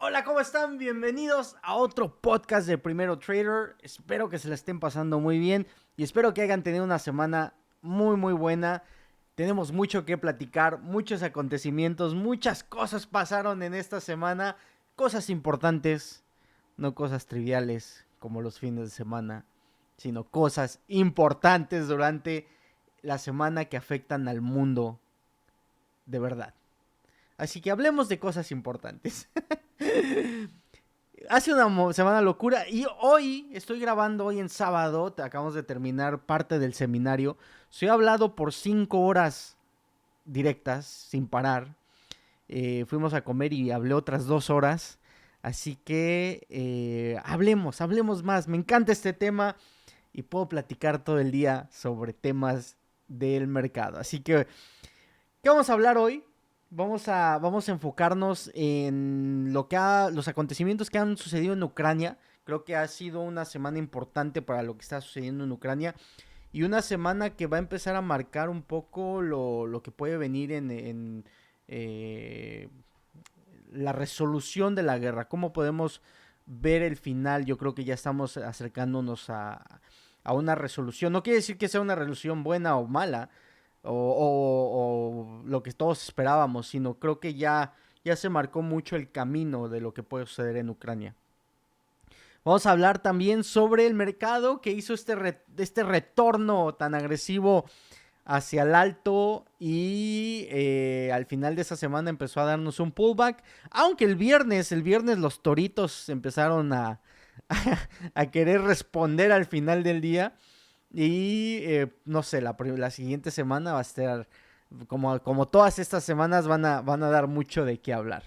Hola, ¿cómo están? Bienvenidos a otro podcast de Primero Trader. Espero que se la estén pasando muy bien y espero que hayan tenido una semana muy buena. Tenemos mucho que platicar, muchos acontecimientos, muchas cosas pasaron en esta semana, cosas importantes, no cosas triviales como los fines de semana, sino cosas importantes durante la semana que afectan al mundo de verdad. Así que hablemos de cosas importantes. Hace una semana locura y hoy estoy grabando, hoy en sábado, acabamos de terminar parte del seminario. Soy hablado por 5 horas directas, sin parar. Fuimos a comer y hablé otras 2 horas. Así que hablemos más. Me encanta este tema y puedo platicar todo el día sobre temas del mercado. Así que, ¿qué vamos a hablar hoy? Vamos a enfocarnos en los acontecimientos que han sucedido en Ucrania. Creo que ha sido una semana importante para lo que está sucediendo en Ucrania y una semana que va a empezar a marcar un poco lo que puede venir en la resolución de la guerra. ¿Cómo podemos ver el final? Yo creo que ya estamos acercándonos a una resolución. No quiere decir que sea una resolución buena o mala, o lo que todos esperábamos, sino creo que ya se marcó mucho el camino de lo que puede suceder en Ucrania. Vamos a hablar también sobre el mercado que hizo este retorno tan agresivo hacia el alto y al final de esa semana empezó a darnos un pullback, aunque el viernes los toritos empezaron a querer responder al final del día y no sé, la siguiente semana va a estar, como todas estas semanas van a dar mucho de qué hablar.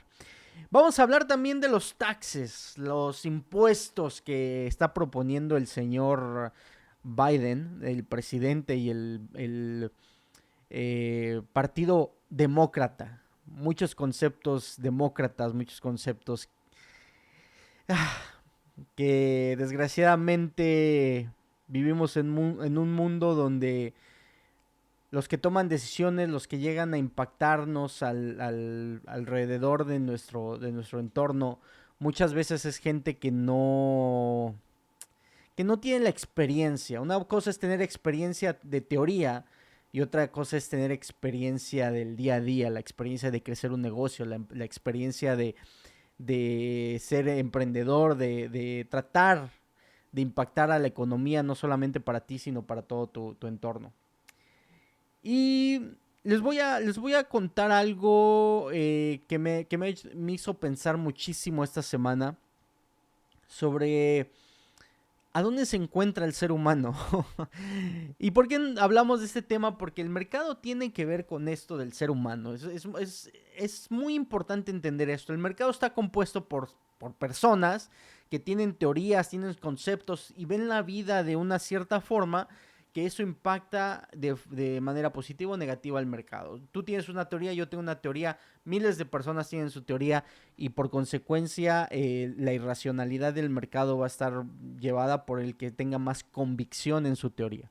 Vamos a hablar también de los taxes, los impuestos que está proponiendo el señor Biden, el presidente y el Partido Demócrata. Muchos conceptos demócratas, muchos conceptos que desgraciadamente vivimos en un mundo donde los que toman decisiones, los que llegan a impactarnos alrededor de nuestro entorno, muchas veces es gente que no tiene la experiencia. Una cosa es tener experiencia de teoría y otra cosa es tener experiencia del día a día, la experiencia de crecer un negocio, la experiencia de ser emprendedor, de tratar de impactar a la economía, no solamente para ti, sino para todo tu entorno. Y les voy a contar algo que me hizo pensar muchísimo esta semana sobre a dónde se encuentra el ser humano. ¿Y por qué hablamos de este tema? Porque el mercado tiene que ver con esto del ser humano. Es muy importante entender esto. El mercado está compuesto por personas que tienen teorías, tienen conceptos y ven la vida de una cierta forma que eso impacta de manera positiva o negativa al mercado. Tú tienes una teoría, yo tengo una teoría, miles de personas tienen su teoría y por consecuencia la irracionalidad del mercado va a estar llevada por el que tenga más convicción en su teoría.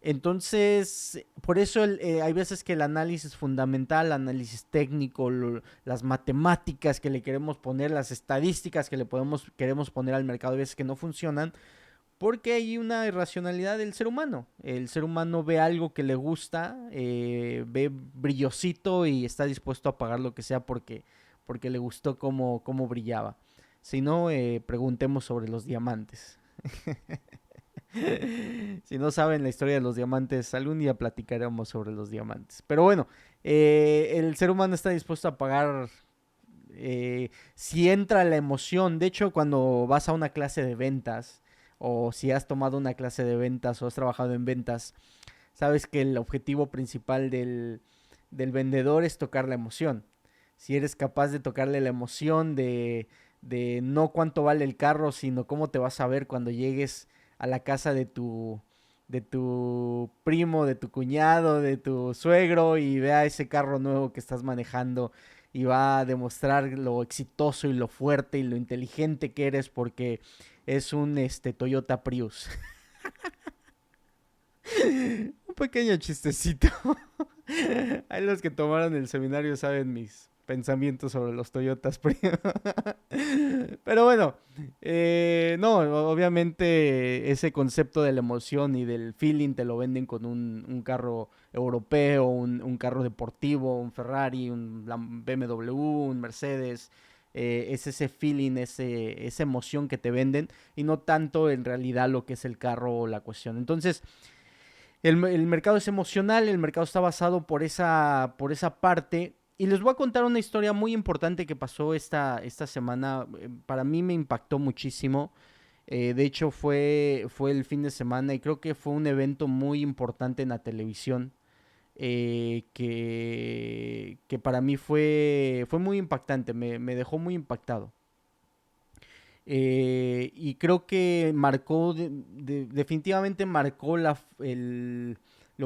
Entonces, por eso hay veces que el análisis fundamental, el análisis técnico, las matemáticas que le queremos poner, las estadísticas que queremos poner al mercado, hay veces que no funcionan porque hay una irracionalidad del ser humano. El ser humano ve algo que le gusta, ve brillosito y está dispuesto a pagar lo que sea porque le gustó cómo brillaba. Si no, preguntemos sobre los diamantes. Si no saben la historia de los diamantes, algún día platicaremos sobre los diamantes. Pero bueno, el ser humano está dispuesto a pagar si entra la emoción. De hecho, cuando vas a una clase de ventas o si has tomado una clase de ventas o has trabajado en ventas, sabes que el objetivo principal del vendedor es tocar la emoción. Si eres capaz de tocarle la emoción de no cuánto vale el carro, sino cómo te vas a ver cuando llegues a la casa de tu primo, de tu cuñado, de tu suegro y vea ese carro nuevo que estás manejando y va a demostrar lo exitoso y lo fuerte y lo inteligente que eres porque es un Toyota Prius. Un pequeño chistecito. Ahí los que tomaron el seminario saben pensamientos sobre los Toyotas. Pero bueno, no, obviamente ese concepto de la emoción y del feeling te lo venden con un carro europeo, un carro deportivo, un Ferrari, un BMW, un Mercedes. Es ese feeling, esa emoción que te venden y no tanto en realidad lo que es el carro o la cuestión. Entonces, el mercado es emocional, el mercado está basado por esa parte. Y les voy a contar una historia muy importante que pasó esta semana. Para mí me impactó muchísimo. De hecho, fue el fin de semana y creo que fue un evento muy importante en la televisión. Que para mí fue muy impactante, me dejó muy impactado. Y creo que marcó, definitivamente marcó lo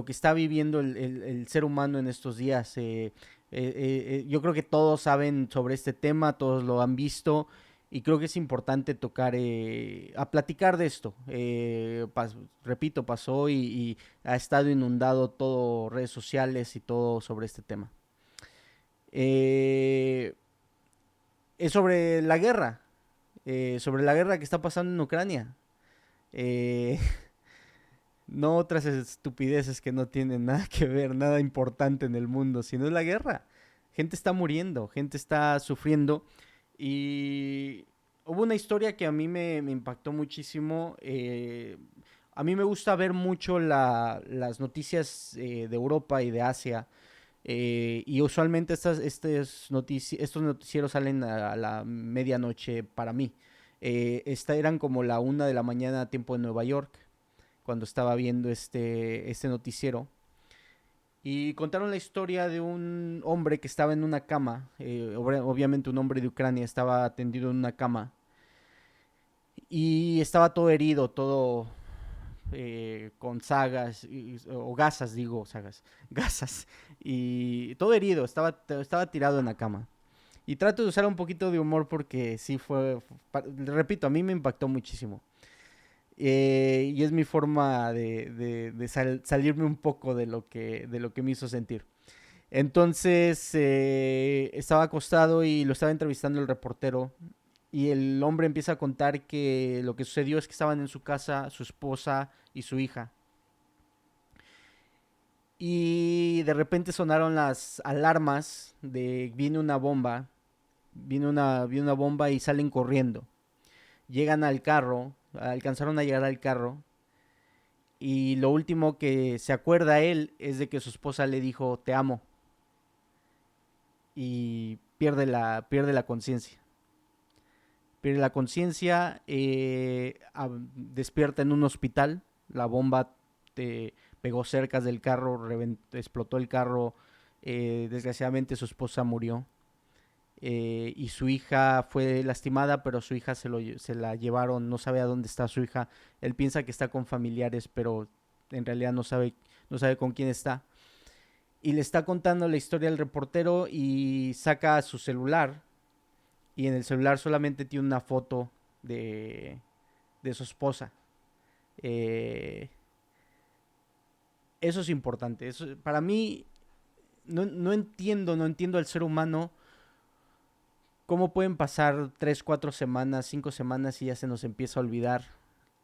que está viviendo el ser humano en estos días. Yo creo que todos saben sobre este tema, todos lo han visto y creo que es importante tocar, a platicar de esto. Repito, pasó y ha estado inundado todo redes sociales y todo sobre este tema. Eh, es sobre la guerra que está pasando en Ucrania. Eh, no otras estupideces que no tienen nada que ver, nada importante en el mundo, sino es la guerra. Gente está muriendo, gente está sufriendo. Y hubo una historia que a mí me impactó muchísimo. A mí me gusta ver mucho las noticias de Europa y de Asia. Y usualmente estos noticieros salen a la medianoche para mí. Esta eran como la 1 de la mañana, tiempo de Nueva York, cuando estaba viendo este noticiero. Y contaron la historia de un hombre que estaba en una cama. Obviamente un hombre de Ucrania estaba tendido en una cama. Y estaba todo herido, todo con sagas, o gasas, digo, sagas, gasas. Y todo herido, estaba tirado en la cama. Y trato de usar un poquito de humor porque sí repito, a mí me impactó muchísimo. Y es mi forma de salirme un poco de lo que me hizo sentir. Entonces, estaba acostado y lo estaba entrevistando el reportero. Y el hombre empieza a contar que lo que sucedió es que estaban en su casa su esposa y su hija. Y de repente sonaron las alarmas de viene una bomba, viene una bomba y salen corriendo. Llegan al carro, alcanzaron a llegar al carro y lo último que se acuerda él es de que su esposa le dijo te amo y pierde la conciencia. Pierde la conciencia, despierta en un hospital, la bomba pegó cerca del carro, explotó el carro, desgraciadamente su esposa murió. Y su hija fue lastimada, pero su hija se la llevaron, no sabe a dónde está su hija. Él piensa que está con familiares, pero en realidad no sabe con quién está. Y le está contando la historia al reportero y saca su celular. Y en el celular solamente tiene una foto de su esposa. Eh, Eso es importante. Para mí, no entiendo al ser humano cómo pueden pasar 3, 4 semanas, 5 semanas y ya se nos empieza a olvidar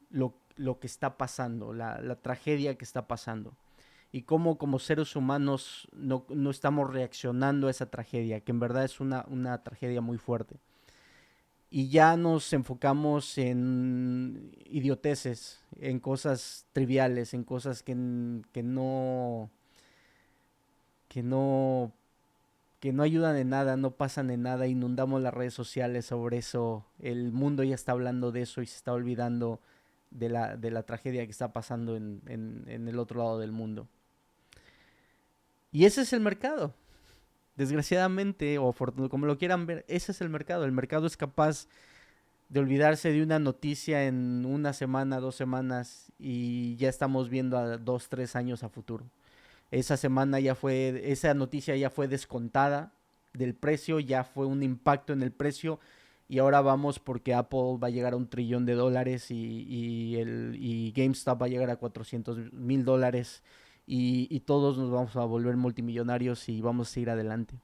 lo que está pasando, la tragedia que está pasando. Y cómo como seres humanos no estamos reaccionando a esa tragedia, que en verdad es una tragedia muy fuerte. Y ya nos enfocamos en idioteces, en cosas triviales, en cosas que no, que no ayudan en nada, no pasan en nada, inundamos las redes sociales sobre eso, el mundo ya está hablando de eso y se está olvidando de la tragedia que está pasando en el otro lado del mundo. Y ese es el mercado, desgraciadamente, o como lo quieran ver, ese es el mercado. El mercado es capaz de olvidarse de una noticia en una semana, 2 semanas, y ya estamos viendo a 2, 3 años a futuro. Esa noticia ya fue descontada del precio, ya fue un impacto en el precio y ahora vamos porque Apple va a llegar a $1 trillón y GameStop va a llegar a $400,000 y todos nos vamos a volver multimillonarios y vamos a ir adelante.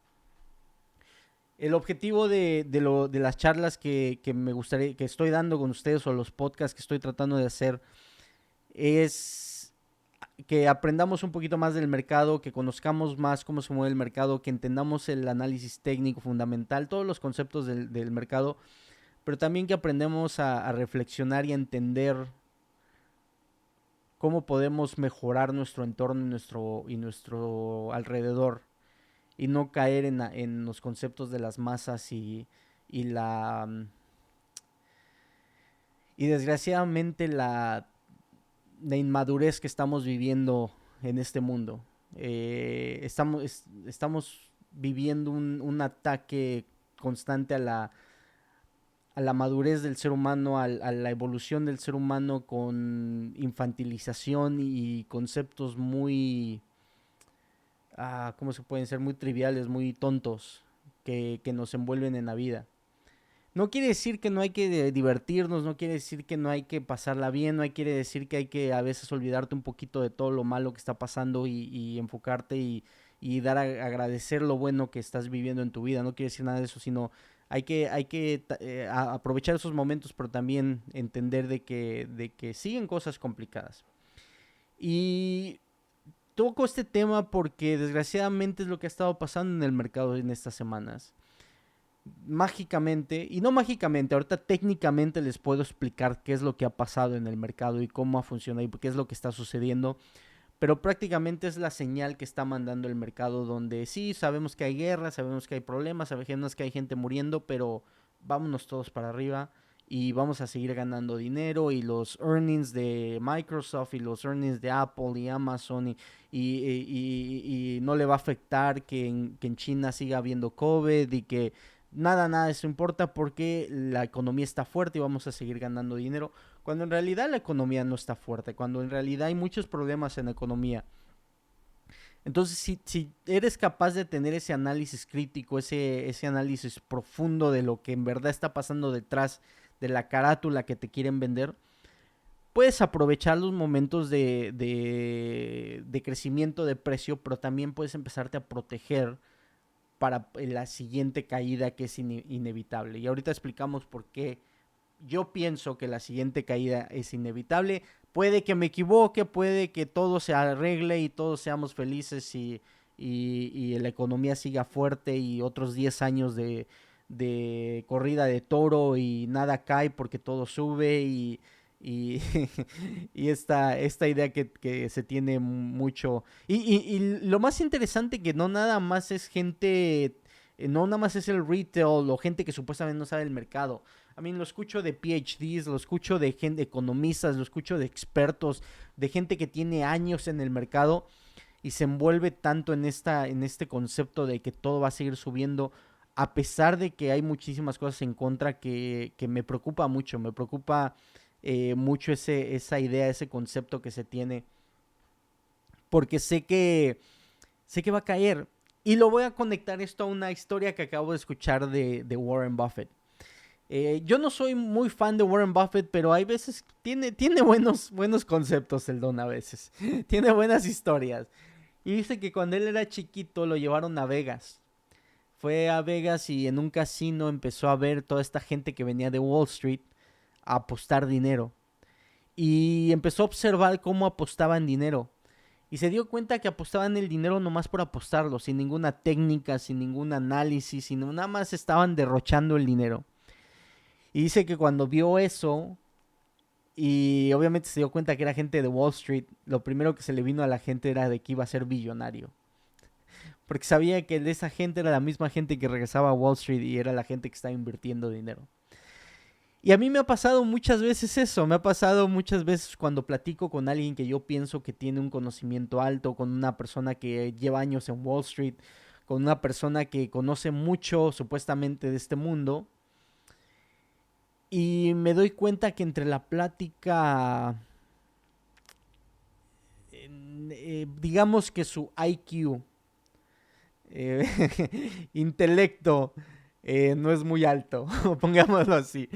El objetivo de las charlas que me gustaría, que estoy dando con ustedes o los podcasts que estoy tratando de hacer es que aprendamos un poquito más del mercado, que conozcamos más cómo se mueve el mercado, que entendamos el análisis técnico fundamental, todos los conceptos del mercado, pero también que aprendamos a reflexionar y a entender cómo podemos mejorar nuestro entorno y nuestro alrededor y no caer en los conceptos de las masas y la y desgraciadamente la inmadurez que estamos viviendo en este mundo. Estamos viviendo un ataque constante a la madurez del ser humano, a la evolución del ser humano con infantilización y conceptos muy, ¿cómo se pueden ser? Muy triviales, muy tontos que nos envuelven en la vida. No quiere decir que no hay que divertirnos, no quiere decir que no hay que pasarla bien, no quiere decir que hay que a veces olvidarte un poquito de todo lo malo que está pasando y enfocarte y dar a agradecer lo bueno que estás viviendo en tu vida. No quiere decir nada de eso, sino hay que aprovechar esos momentos, pero también entender de que siguen cosas complicadas. Y toco este tema porque desgraciadamente es lo que ha estado pasando en el mercado en estas semanas. Mágicamente, y no mágicamente, ahorita técnicamente les puedo explicar qué es lo que ha pasado en el mercado y cómo ha funcionado y qué es lo que está sucediendo, pero prácticamente es la señal que está mandando el mercado donde sí, sabemos que hay guerra, sabemos que hay problemas, sabemos que hay gente muriendo, pero vámonos todos para arriba y vamos a seguir ganando dinero y los earnings de Microsoft y los earnings de Apple y Amazon y no le va a afectar que en China siga habiendo COVID y que nada de eso importa porque la economía está fuerte y vamos a seguir ganando dinero, cuando en realidad la economía no está fuerte, cuando en realidad hay muchos problemas en la economía. Entonces, si eres capaz de tener ese análisis crítico, ese análisis profundo de lo que en verdad está pasando detrás de la carátula que te quieren vender, puedes aprovechar los momentos de crecimiento de precio, pero también puedes empezarte a proteger para la siguiente caída que es inevitable. Y ahorita explicamos por qué yo pienso que la siguiente caída es inevitable. Puede que me equivoque, puede que todo se arregle y todos seamos felices y la economía siga fuerte y otros 10 años de corrida de toro y nada cae porque todo sube y, y esta idea que se tiene mucho. Y lo más interesante que no nada más es gente, no nada más es el retail o gente que supuestamente no sabe el mercado. A mí lo escucho de PhDs, lo escucho de gente, economistas, lo escucho de expertos, de gente que tiene años en el mercado y se envuelve tanto en este concepto de que todo va a seguir subiendo, a pesar de que hay muchísimas cosas en contra que me preocupa mucho, me preocupa mucho esa idea, ese concepto que se tiene, porque sé que va a caer. Y lo voy a conectar esto a una historia que acabo de escuchar de Warren Buffett. Yo no soy muy fan de Warren Buffett, pero hay veces tiene buenos conceptos el don a veces. Tiene buenas historias. Y dice que cuando él era chiquito lo llevaron a Vegas. Fue a Vegas y en un casino empezó a ver toda esta gente que venía de Wall Street a apostar dinero. Y empezó a observar cómo apostaban dinero. Y se dio cuenta que apostaban el dinero nomás por apostarlo, sin ninguna técnica, sin ningún análisis, sino nada más estaban derrochando el dinero. Y dice que cuando vio eso, y obviamente se dio cuenta que era gente de Wall Street, lo primero que se le vino a la gente era de que iba a ser billonario. Porque sabía que de esa gente era la misma gente que regresaba a Wall Street y era la gente que estaba invirtiendo dinero. Y a mí me ha pasado muchas veces eso, me ha pasado muchas veces cuando platico con alguien que yo pienso que tiene un conocimiento alto, con una persona que lleva años en Wall Street, con una persona que conoce mucho supuestamente de este mundo, y me doy cuenta que entre la plática, digamos que su IQ, intelecto, no es muy alto, pongámoslo así.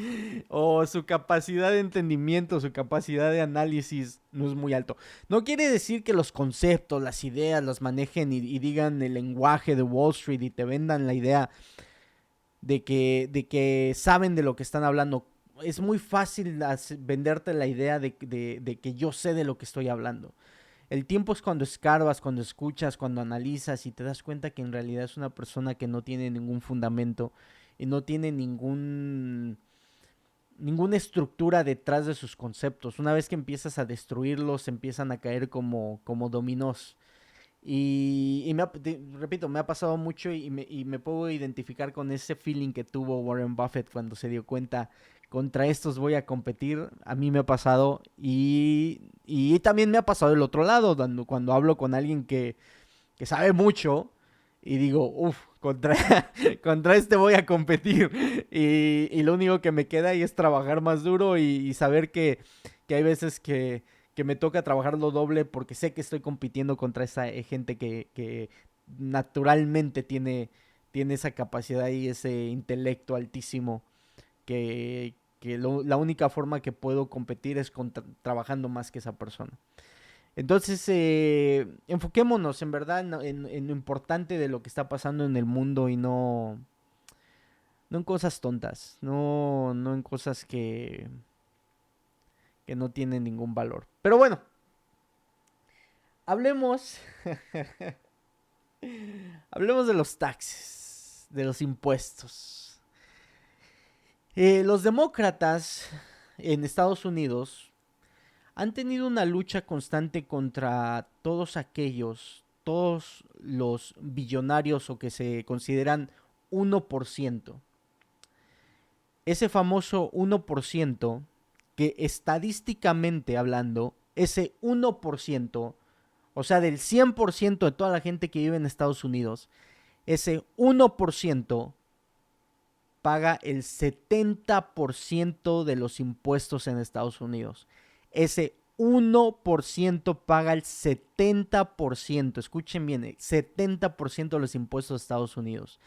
O su capacidad de entendimiento, su capacidad de análisis no es muy alto. No quiere decir que los conceptos, las ideas, los manejen y digan el lenguaje de Wall Street y te vendan la idea. de que saben de lo que están hablando. Es muy fácil venderte la idea de que yo sé de lo que estoy hablando. El tiempo es cuando escarbas, cuando escuchas, cuando analizas y te das cuenta que en realidad es una persona que no tiene ningún fundamento y no tiene ninguna estructura detrás de sus conceptos. Una vez que empiezas a destruirlos, empiezan a caer como dominós. Repito, me ha pasado mucho y me puedo identificar con ese feeling que tuvo Warren Buffett cuando se dio cuenta, contra estos voy a competir. A mí me ha pasado y también me ha pasado del otro lado, cuando hablo con alguien que sabe mucho y digo, uff, contra este voy a competir. Y lo único que me queda ahí es trabajar más duro y saber que hay veces que me toca trabajar lo doble porque sé que estoy compitiendo contra esa gente que naturalmente tiene esa capacidad y ese intelecto altísimo la única forma que puedo competir es trabajando más que esa persona. Entonces, enfoquémonos en verdad en lo importante de lo que está pasando en el mundo y no en cosas tontas, no en cosas que no tienen ningún valor. Pero bueno, hablemos, hablemos de los taxes, de los impuestos. Los demócratas en Estados Unidos han tenido una lucha constante contra todos los billonarios o que se consideran 1%. Ese famoso 1% que estadísticamente hablando, ese 1%, o sea, del 100% de toda la gente que vive en Estados Unidos, ese 1% paga el 70% de los impuestos en Estados Unidos. Ese 1% paga el 70%, escuchen bien, el 70% de los impuestos de Estados Unidos.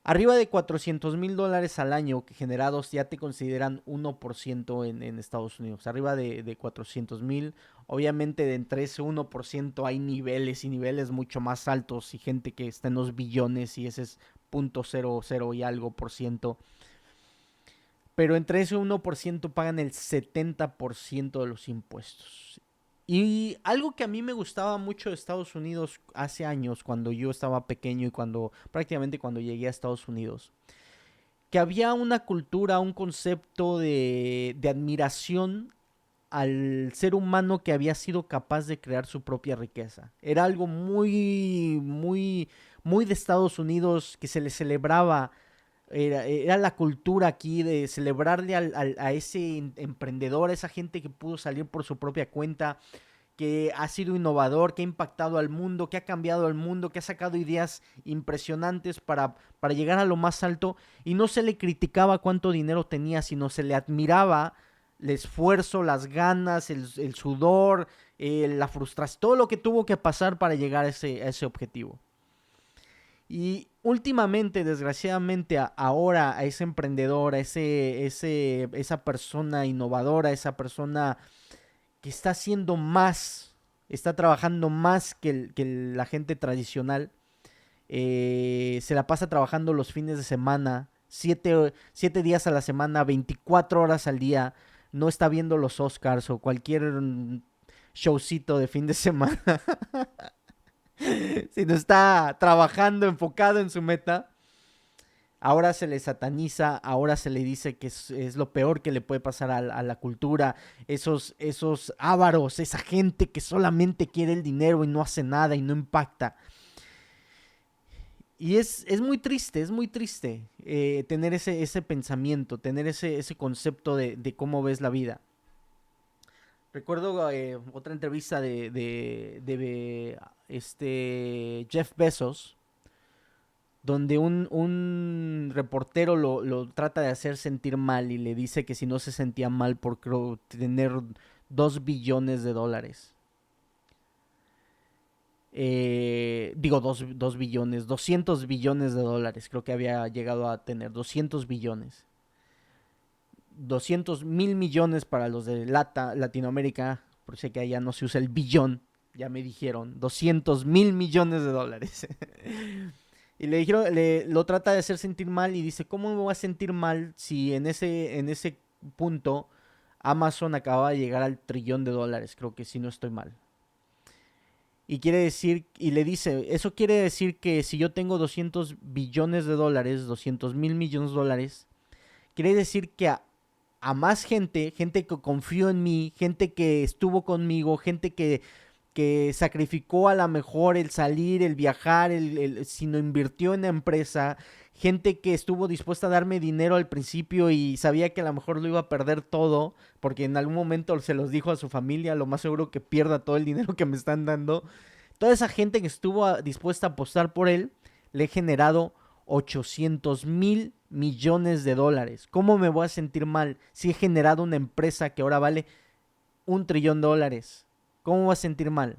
Arriba de $400,000 al año generados ya te consideran 1% en Estados Unidos. Arriba de 400,000, obviamente de entre ese 1% hay niveles y niveles mucho más altos y gente que está en los billones y ese es 0.00 y algo por ciento. Pero entre ese 1% pagan el 70% de los impuestos. Y algo que a mí me gustaba mucho de Estados Unidos hace años, cuando yo estaba pequeño y prácticamente cuando llegué a Estados Unidos, que había una cultura, un concepto de admiración al ser humano que había sido capaz de crear su propia riqueza. Era algo muy, muy, muy de Estados Unidos que se le celebraba. Era la cultura aquí de celebrarle a ese emprendedor, a esa gente que pudo salir por su propia cuenta, que ha sido innovador, que ha impactado al mundo, que ha cambiado al mundo, que ha sacado ideas impresionantes para llegar a lo más alto y no se le criticaba cuánto dinero tenía, sino se le admiraba el esfuerzo, las ganas, el sudor, la frustración, todo lo que tuvo que pasar para llegar a ese objetivo. Y últimamente, desgraciadamente, ahora a ese emprendedor, esa persona innovadora, esa persona que está haciendo más, está trabajando más que la gente tradicional, se la pasa trabajando los fines de semana, 7 días a la semana, 24 horas al día, no está viendo los Oscars o cualquier showcito de fin de semana, sino está trabajando enfocado en su meta. Ahora se le sataniza, ahora se le dice que es lo peor que le puede pasar a la cultura. Esos ávaros, esa gente que solamente quiere el dinero y no hace nada y no impacta. Y es muy triste tener ese pensamiento, tener ese concepto de cómo ves la vida. Recuerdo otra entrevista de Jeff Bezos, donde un reportero lo trata de hacer sentir mal y le dice que si no se sentía mal por tener 2 billones de dólares. Digo 2 billones, 200 billones de dólares, creo que había llegado a tener 200 billones. 200,000 millones para los de Latinoamérica, por si que allá no se usa el billón, ya me dijeron, 200,000 millones de dólares. Y le dijeron, lo trata de hacer sentir mal y dice, ¿cómo me voy a sentir mal si en ese punto Amazon acaba de llegar al $1 trillón? Creo que si no estoy mal. Y quiere decir, y le dice, eso quiere decir que si yo tengo $200 billones, 200,000 millones de dólares, quiere decir que a más gente, gente que confió en mí, gente que estuvo conmigo, gente que sacrificó a lo mejor el salir, el viajar, sino invirtió en la empresa, gente que estuvo dispuesta a darme dinero al principio y sabía que a lo mejor lo iba a perder todo, porque en algún momento se los dijo a su familia, lo más seguro que pierda todo el dinero que me están dando. Toda esa gente que estuvo dispuesta a apostar por él, le he generado 800,000 millones de dólares. ¿Cómo me voy a sentir mal si he generado una empresa que ahora vale $1 trillón? ¿Cómo me voy a sentir mal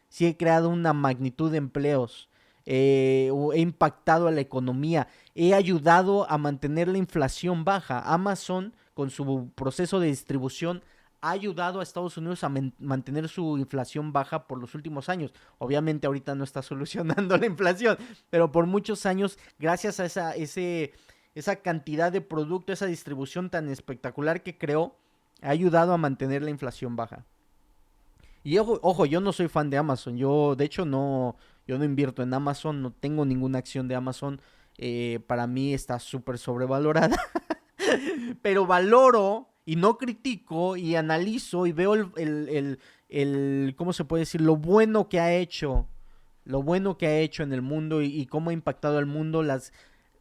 si he creado una magnitud de empleos? He impactado a la economía, he ayudado a mantener la inflación baja. Amazon, con su proceso de distribución, ha ayudado a Estados Unidos a mantener su inflación baja por los últimos años. Obviamente ahorita no está solucionando la inflación, pero por muchos años, gracias a esa cantidad de producto, esa distribución tan espectacular que creó, ha ayudado a mantener la inflación baja. Y ojo, yo no soy fan de Amazon. Yo, de hecho, yo no invierto en Amazon, no tengo ninguna acción de Amazon. Para mí está súper sobrevalorada. Pero valoro y no critico y analizo y veo ¿cómo se puede decir? Lo bueno que ha hecho. Lo bueno que ha hecho en el mundo y cómo ha impactado al mundo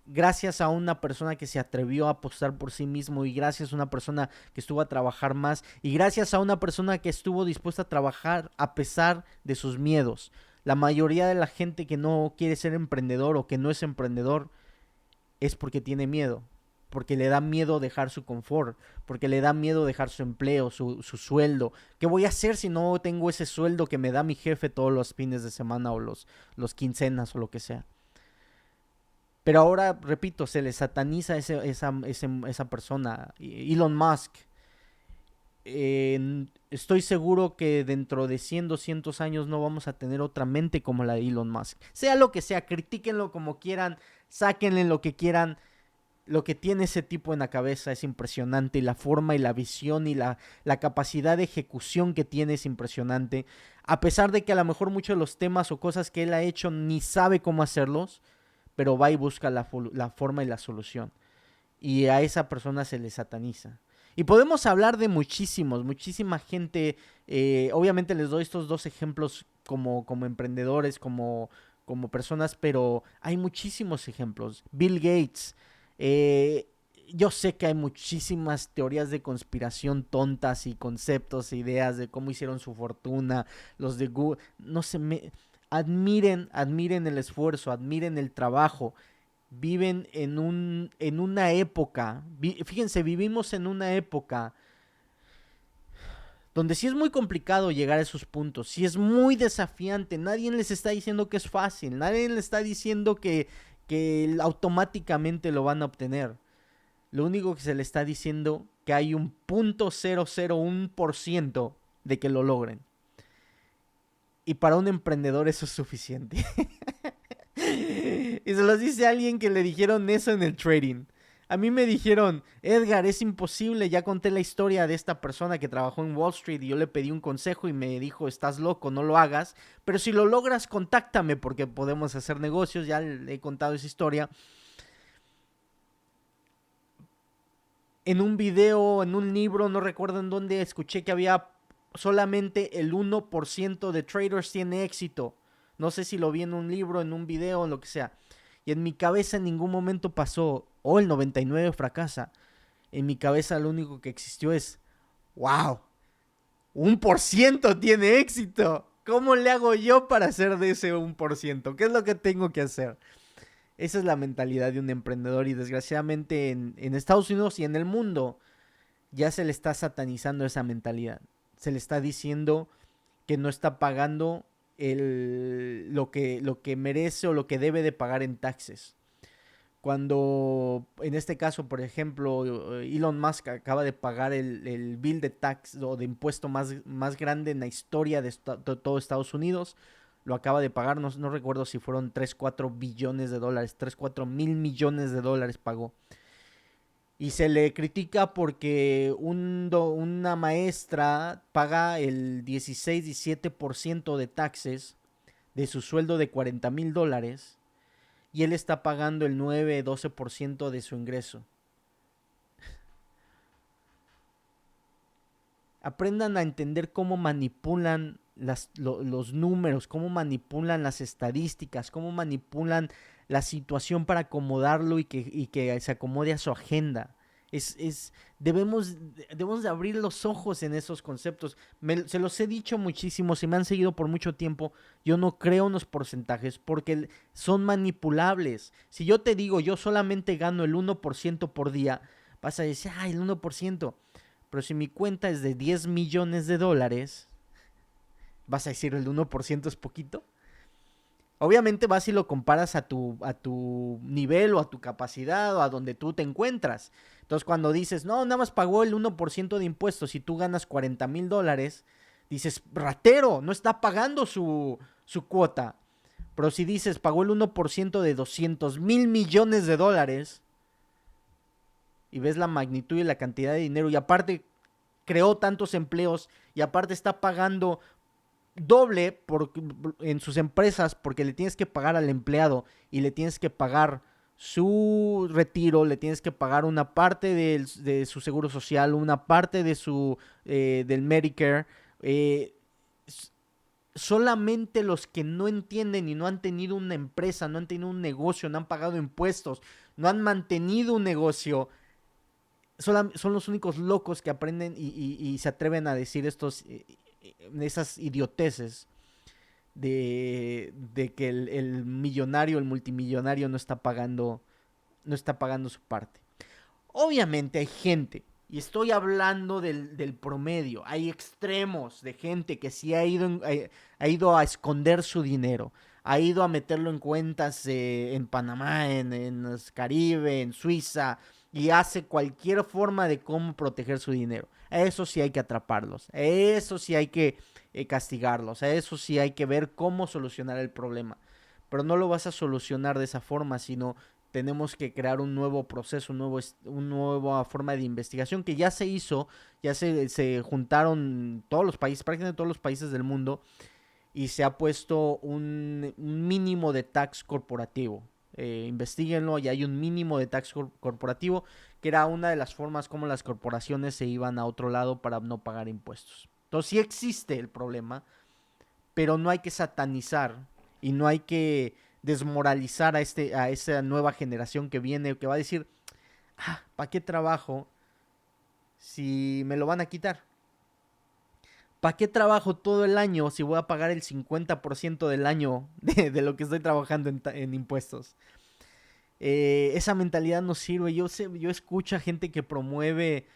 gracias a una persona que se atrevió a apostar por sí mismo y gracias a una persona que estuvo a trabajar más y gracias a una persona que estuvo dispuesta a trabajar a pesar de sus miedos. La mayoría de la gente que no quiere ser emprendedor o que no es emprendedor es porque tiene miedo, porque le da miedo dejar su confort, porque le da miedo dejar su empleo, su sueldo. ¿Qué voy a hacer si no tengo ese sueldo que me da mi jefe todos los fines de semana o los quincenas o lo que sea? Pero ahora, repito, se le sataniza esa persona, Elon Musk. Estoy seguro que dentro de 100, 200 años no vamos a tener otra mente como la de Elon Musk. Sea lo que sea, critíquenlo como quieran, sáquenle lo que quieran. Lo que tiene ese tipo en la cabeza es impresionante y la forma y la visión y la capacidad de ejecución que tiene es impresionante. A pesar de que a lo mejor muchos de los temas o cosas que él ha hecho ni sabe cómo hacerlos, pero va y busca la forma y la solución. Y a esa persona se le sataniza. Y podemos hablar de muchísima gente. Obviamente les doy estos dos ejemplos como emprendedores, como personas, pero hay muchísimos ejemplos. Bill Gates. eh, yo sé que hay muchísimas teorías de conspiración tontas y conceptos e ideas de cómo hicieron su fortuna, los de Google. No sé, admiren el esfuerzo, admiren el trabajo. Viven en una época, fíjense, vivimos en una época donde sí es muy complicado llegar a esos puntos, sí es muy desafiante, nadie les está diciendo que es fácil, nadie les está diciendo que automáticamente lo van a obtener. Lo único que se le está diciendo que hay un 0.001% de que lo logren. Y para un emprendedor eso es suficiente. Y se los dice a alguien que le dijeron eso en el trading. A mí me dijeron, Edgar, es imposible, ya conté la historia de esta persona que trabajó en Wall Street y yo le pedí un consejo y me dijo, estás loco, no lo hagas, pero si lo logras, contáctame porque podemos hacer negocios, ya le he contado esa historia. En un video, en un libro, no recuerdo en dónde, escuché que había solamente el 1% de traders tiene éxito. No sé si lo vi en un libro, en un video, en lo que sea. Y en mi cabeza en ningún momento pasó, el 99 fracasa. En mi cabeza lo único que existió es, wow, 1% tiene éxito. ¿Cómo le hago yo para hacer de ese 1%? ¿Qué es lo que tengo que hacer? Esa es la mentalidad de un emprendedor y desgraciadamente en Estados Unidos y en el mundo ya se le está satanizando esa mentalidad. Se le está diciendo que no está pagando lo que merece o lo que debe de pagar en taxes. Cuando, en este caso, por ejemplo, Elon Musk acaba de pagar el bill de tax o de impuesto más grande en la historia de todo Estados Unidos, lo acaba de pagar, no recuerdo si fueron 3, 4 billones de dólares, 3, 4 mil millones de dólares pagó. Y se le critica porque una maestra paga el 16-17% de taxes de su sueldo de 40,000 dólares y él está pagando el 9-12% de su ingreso. Aprendan a entender cómo manipulan los números, cómo manipulan las estadísticas, cómo manipulan la situación para acomodarlo y que se acomode a su agenda. Debemos de abrir los ojos en esos conceptos. Se los he dicho muchísimo, si me han seguido por mucho tiempo, yo no creo en los porcentajes porque son manipulables. Si yo te digo, yo solamente gano el 1% por día, vas a decir, ay, el 1%. Pero si mi cuenta es de 10 millones de dólares, vas a decir el 1% es poquito. Obviamente vas y lo comparas a tu nivel o a tu capacidad o a donde tú te encuentras. Entonces cuando dices, no, nada más pagó el 1% de impuestos y tú ganas 40,000 dólares, dices, ratero, no está pagando su cuota. Pero si dices, pagó el 1% de 200,000 millones de dólares, y ves la magnitud y la cantidad de dinero y aparte creó tantos empleos y aparte está pagando doble en sus empresas porque le tienes que pagar al empleado y le tienes que pagar su retiro, le tienes que pagar una parte de su seguro social, una parte de del Medicare. Solamente los que no entienden y no han tenido una empresa, no han tenido un negocio, no han pagado impuestos, no han mantenido un negocio, son los únicos locos que aprenden y se atreven a decir esas idioteces de que el millonario, el multimillonario no está pagando su parte. Obviamente hay gente, y estoy hablando del promedio, hay extremos de gente que sí ha ido a esconder su dinero, ha ido a meterlo en cuentas en Panamá, en Caribe, en Suiza, y hace cualquier forma de cómo proteger su dinero. A eso sí hay que atraparlos, a eso sí hay que castigarlos, a eso sí hay que ver cómo solucionar el problema. Pero no lo vas a solucionar de esa forma, sino tenemos que crear un nuevo proceso, una nueva forma de investigación que ya se hizo, ya se juntaron todos los países, prácticamente todos los países del mundo, y se ha puesto un mínimo de tax corporativo. Investíguenlo, y hay un mínimo de tax corporativo, que era una de las formas como las corporaciones se iban a otro lado para no pagar impuestos. Entonces sí existe el problema, pero no hay que satanizar y no hay que desmoralizar a esa nueva generación que viene, que va a decir, ¿para qué trabajo si me lo van a quitar? ¿Para qué trabajo todo el año si voy a pagar el 50% del año de lo que estoy trabajando en impuestos? Esa mentalidad no sirve. Yo escucho a gente que promueve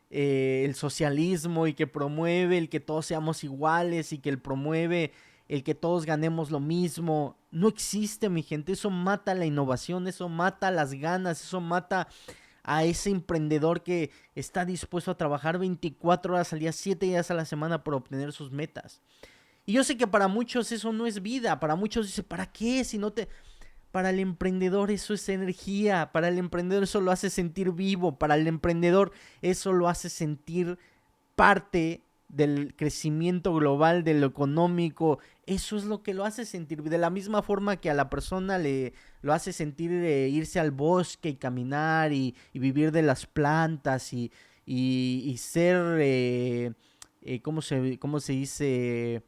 el socialismo y que promueve el que todos seamos iguales y que promueve el que todos ganemos lo mismo. No existe, mi gente. Eso mata la innovación, eso mata las ganas, eso mata a ese emprendedor que está dispuesto a trabajar 24 horas al día, 7 días a la semana por obtener sus metas. Y yo sé que para muchos eso no es vida, para muchos dice, ¿para qué? Si no te... Para el emprendedor eso es energía, para el emprendedor eso lo hace sentir vivo, para el emprendedor eso lo hace sentir parte del crecimiento global, de lo económico. Eso es lo que lo hace sentir, de la misma forma que a la persona lo hace sentir irse al bosque y caminar y vivir de las plantas y ser, ¿cómo se dice?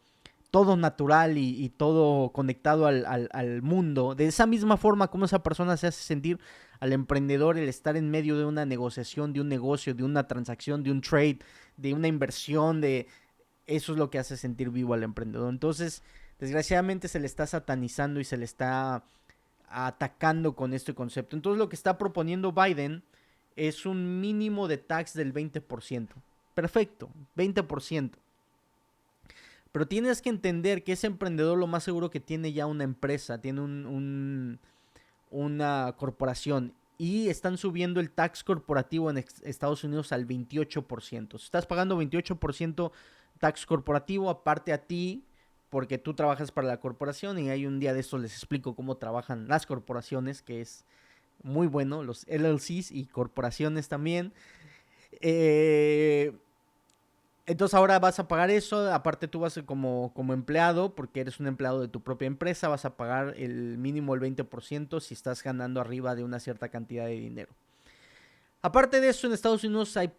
Todo natural y todo conectado al mundo. De esa misma forma como esa persona se hace sentir al emprendedor el estar en medio de una negociación, de un negocio, de una transacción, de un trade, de una inversión, eso es lo que hace sentir vivo al emprendedor. Entonces, desgraciadamente se le está satanizando y se le está atacando con este concepto. Entonces, lo que está proponiendo Biden es un mínimo de tax del 20%. Perfecto, 20%. Pero tienes que entender que ese emprendedor lo más seguro que tiene ya una empresa, tiene una corporación y están subiendo el tax corporativo en Estados Unidos al 28%. Si estás pagando 28% tax corporativo, aparte a ti porque tú trabajas para la corporación y hay un día de estos les explico cómo trabajan las corporaciones, que es muy bueno, los LLCs y corporaciones también. Eh, entonces ahora vas a pagar eso, aparte tú vas como empleado, porque eres un empleado de tu propia empresa, vas a pagar el mínimo el 20% si estás ganando arriba de una cierta cantidad de dinero. Aparte de eso, en Estados Unidos hay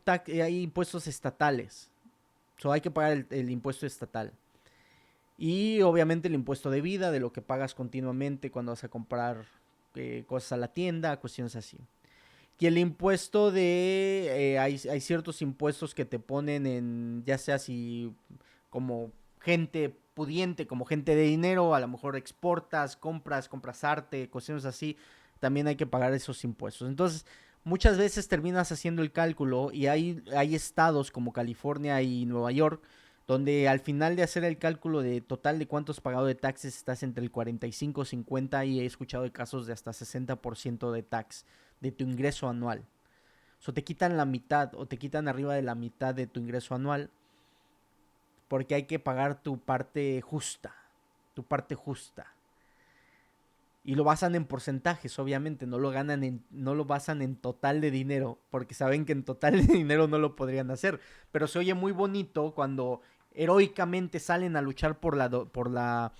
impuestos estatales. Hay que pagar el impuesto estatal. Y obviamente el impuesto de vida, de lo que pagas continuamente cuando vas a comprar cosas a la tienda, cuestiones así. Y el impuesto hay ciertos impuestos que te ponen en, ya sea si como gente pudiente, como gente de dinero, a lo mejor exportas, compras arte, cuestiones así, también hay que pagar esos impuestos. Entonces, muchas veces terminas haciendo el cálculo y hay estados como California y Nueva York donde al final de hacer el cálculo de total de cuánto has pagado de taxes estás entre el 45 50 y he escuchado de casos de hasta 60% de tax de tu ingreso anual. Te quitan la mitad o te quitan arriba de la mitad de tu ingreso anual porque hay que pagar tu parte justa, tu parte justa. Y lo basan en porcentajes, obviamente, no lo basan en total de dinero, porque saben que en total de dinero no lo podrían hacer. Pero se oye muy bonito cuando heroicamente salen a luchar por la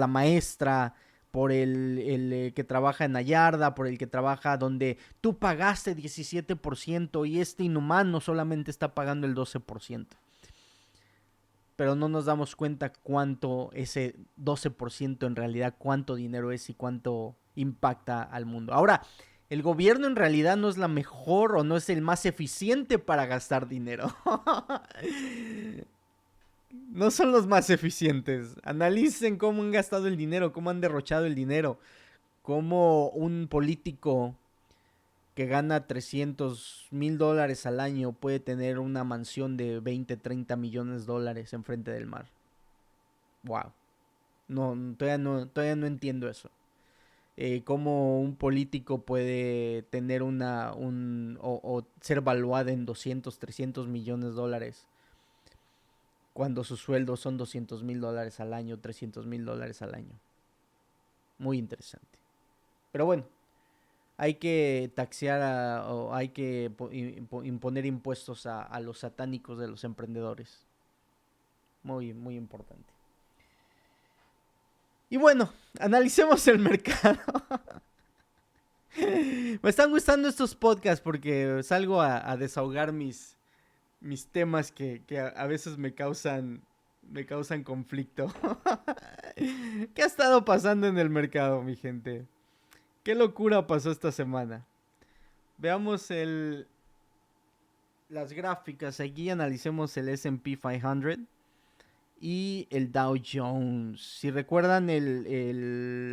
maestra, por el que trabaja en la yarda, por el que trabaja donde tú pagaste 17% y este inhumano solamente está pagando el 12%. Pero no nos damos cuenta cuánto ese 12% en realidad, cuánto dinero es y cuánto impacta al mundo. Ahora, el gobierno en realidad no es la mejor o no es el más eficiente para gastar dinero. No son los más eficientes. Analicen cómo han gastado el dinero, cómo han derrochado el dinero, cómo un político que gana $300,000 al año puede tener una mansión de 20, 30 millones de dólares enfrente del mar. Wow. No, todavía no entiendo eso. Cómo un político puede tener o ser valuado en 200, 300 millones de dólares cuando sus sueldos son $200,000 al año, $300,000 al año. Muy interesante. Pero bueno, hay que taxear o hay que imponer impuestos a los satánicos de los emprendedores. Muy, muy importante. Y bueno, analicemos el mercado. Me están gustando estos podcasts porque salgo a desahogar mis temas que a veces me causan conflicto. ¿Qué ha estado pasando en el mercado, mi gente? ¿Qué locura pasó esta semana? Veamos las gráficas. Aquí analicemos el S&P 500 y el Dow Jones. Si recuerdan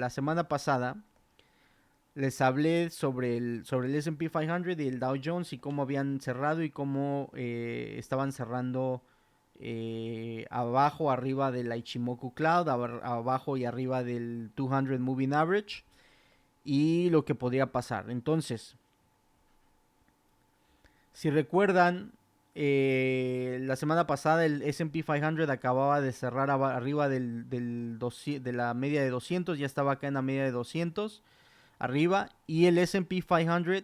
la semana pasada, les hablé sobre el S&P 500 y el Dow Jones y cómo habían cerrado y cómo estaban cerrando abajo, arriba del Ichimoku Cloud, abajo y arriba del 200 Moving Average y lo que podría pasar. Entonces, si recuerdan, la semana pasada el S&P 500 acababa de cerrar arriba de la media de 200, ya estaba acá en la media de 200 arriba, y el S&P 500,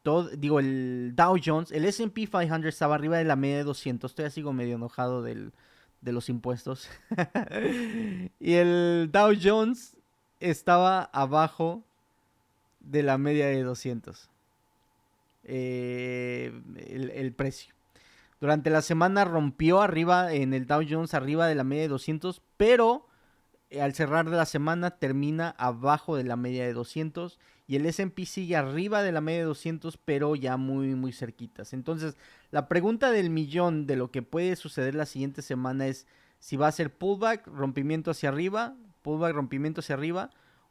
el Dow Jones, el S&P 500 estaba arriba de la media de 200, todavía sigo medio enojado de los impuestos, y el Dow Jones estaba abajo de la media de 200, el precio. Durante la semana rompió arriba en el Dow Jones, arriba de la media de 200, pero al cerrar de la semana termina abajo de la media de 200 y el S&P sigue arriba de la media de 200, pero ya muy, muy cerquitas. Entonces, la pregunta del millón de lo que puede suceder la siguiente semana es si va a ser pullback, rompimiento hacia arriba,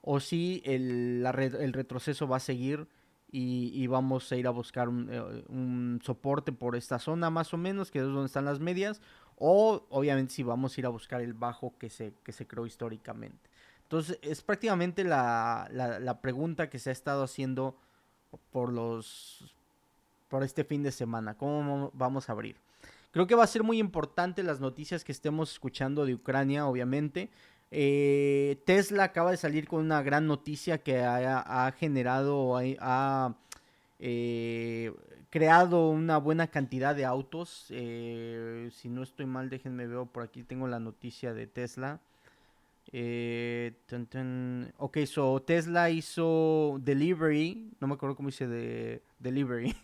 o si el retroceso va a seguir y vamos a ir a buscar un soporte por esta zona más o menos, que es donde están las medias, o obviamente si vamos a ir a buscar el bajo que se creó históricamente. Entonces es prácticamente la pregunta que se ha estado haciendo por este fin de semana. ¿Cómo vamos a abrir? Creo que va a ser muy importante las noticias que estemos escuchando de Ucrania, obviamente. Tesla acaba de salir con una gran noticia que ha generado, eh, creado una buena cantidad de autos. Si no estoy mal, déjenme ver, por aquí tengo la noticia de Tesla. Ok, so Tesla hizo delivery, no me acuerdo cómo dice de delivery,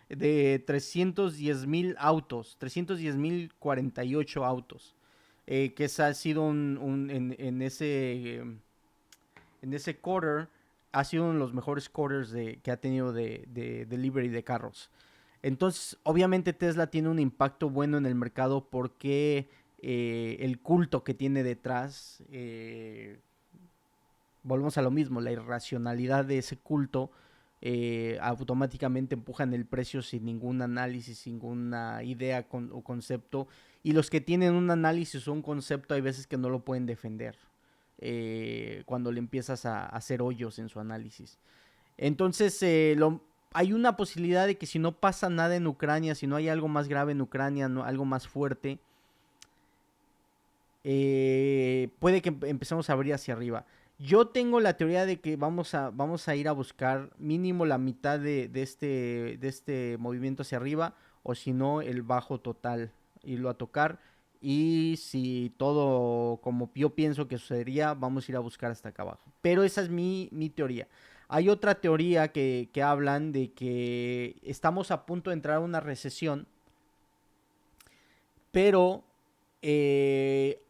de 310,000 autos, 310,048 autos, que esa ha sido en ese quarter, ha sido uno de los mejores quarters que ha tenido de delivery de carros. Entonces, obviamente Tesla tiene un impacto bueno en el mercado porque el culto que tiene detrás, volvemos a lo mismo, la irracionalidad de ese culto automáticamente empujan el precio sin ningún análisis, sin ninguna idea o concepto. Y los que tienen un análisis o un concepto hay veces que no lo pueden defender cuando le empiezas a hacer hoyos en su análisis. Entonces, hay una posibilidad de que si no pasa nada en Ucrania, si no hay algo más grave en Ucrania, no, algo más fuerte, puede que empecemos a abrir hacia arriba. Yo tengo la teoría de que vamos a ir a buscar mínimo la mitad de este movimiento hacia arriba, o si no, el bajo total, irlo a tocar. Y si todo como yo pienso que sucedería, vamos a ir a buscar hasta acá abajo. Pero esa es mi teoría. Hay otra teoría que hablan de que estamos a punto de entrar a una recesión, pero eh,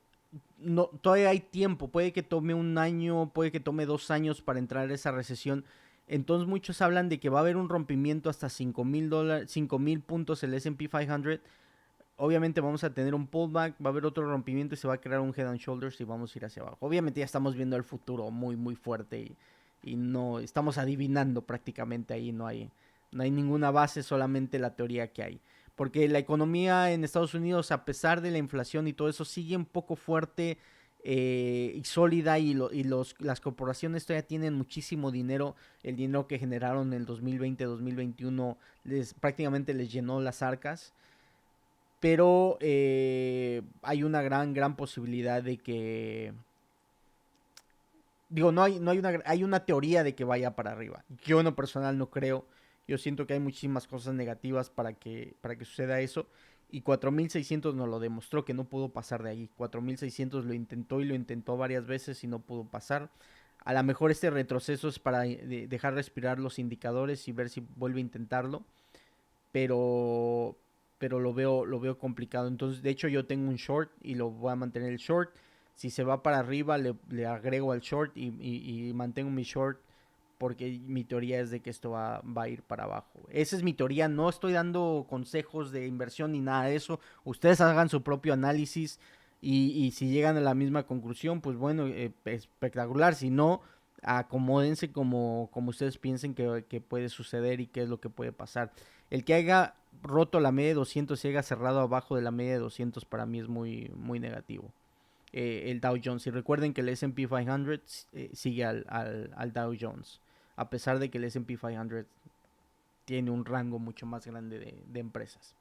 no, todavía hay tiempo, puede que tome un año, puede que tome 2 años para entrar a esa recesión. Entonces muchos hablan de que va a haber un rompimiento hasta $5,000, 5,000 puntos el S&P 500. Obviamente vamos a tener un pullback, va a haber otro rompimiento y se va a crear un head and shoulders y vamos a ir hacia abajo. Obviamente ya estamos viendo el futuro muy muy fuerte y no estamos adivinando prácticamente ahí, no hay ninguna base, solamente la teoría que hay. Porque la economía en Estados Unidos, a pesar de la inflación y todo eso, sigue un poco fuerte y sólida las corporaciones todavía tienen muchísimo dinero. El dinero que generaron en el 2020-2021 prácticamente les llenó las arcas. Pero hay una gran posibilidad de que... Digo, hay una teoría de que vaya para arriba. Yo en lo personal no creo. Yo siento que hay muchísimas cosas negativas para que suceda eso. Y 4,600 nos lo demostró que no pudo pasar de ahí. 4,600 lo intentó y lo intentó varias veces y no pudo pasar. A lo mejor este retroceso es para dejar respirar los indicadores y ver si vuelve a intentarlo. Pero, pero lo veo complicado. Entonces, de hecho, yo tengo un short y lo voy a mantener el short. Si se va para arriba, le agrego al short y mantengo mi short porque mi teoría es de que esto va a ir para abajo. Esa es mi teoría, no estoy dando consejos de inversión ni nada de eso. Ustedes hagan su propio análisis y si llegan a la misma conclusión, pues bueno, espectacular. Si no, acomódense como ustedes piensen que puede suceder y qué es lo que puede pasar. El que haya roto la media de 200 y haya cerrado abajo de la media de 200 para mí es muy, muy negativo. El Dow Jones. Y recuerden que el S&P 500 sigue al Dow Jones, a pesar de que el S&P 500 tiene un rango mucho más grande de empresas.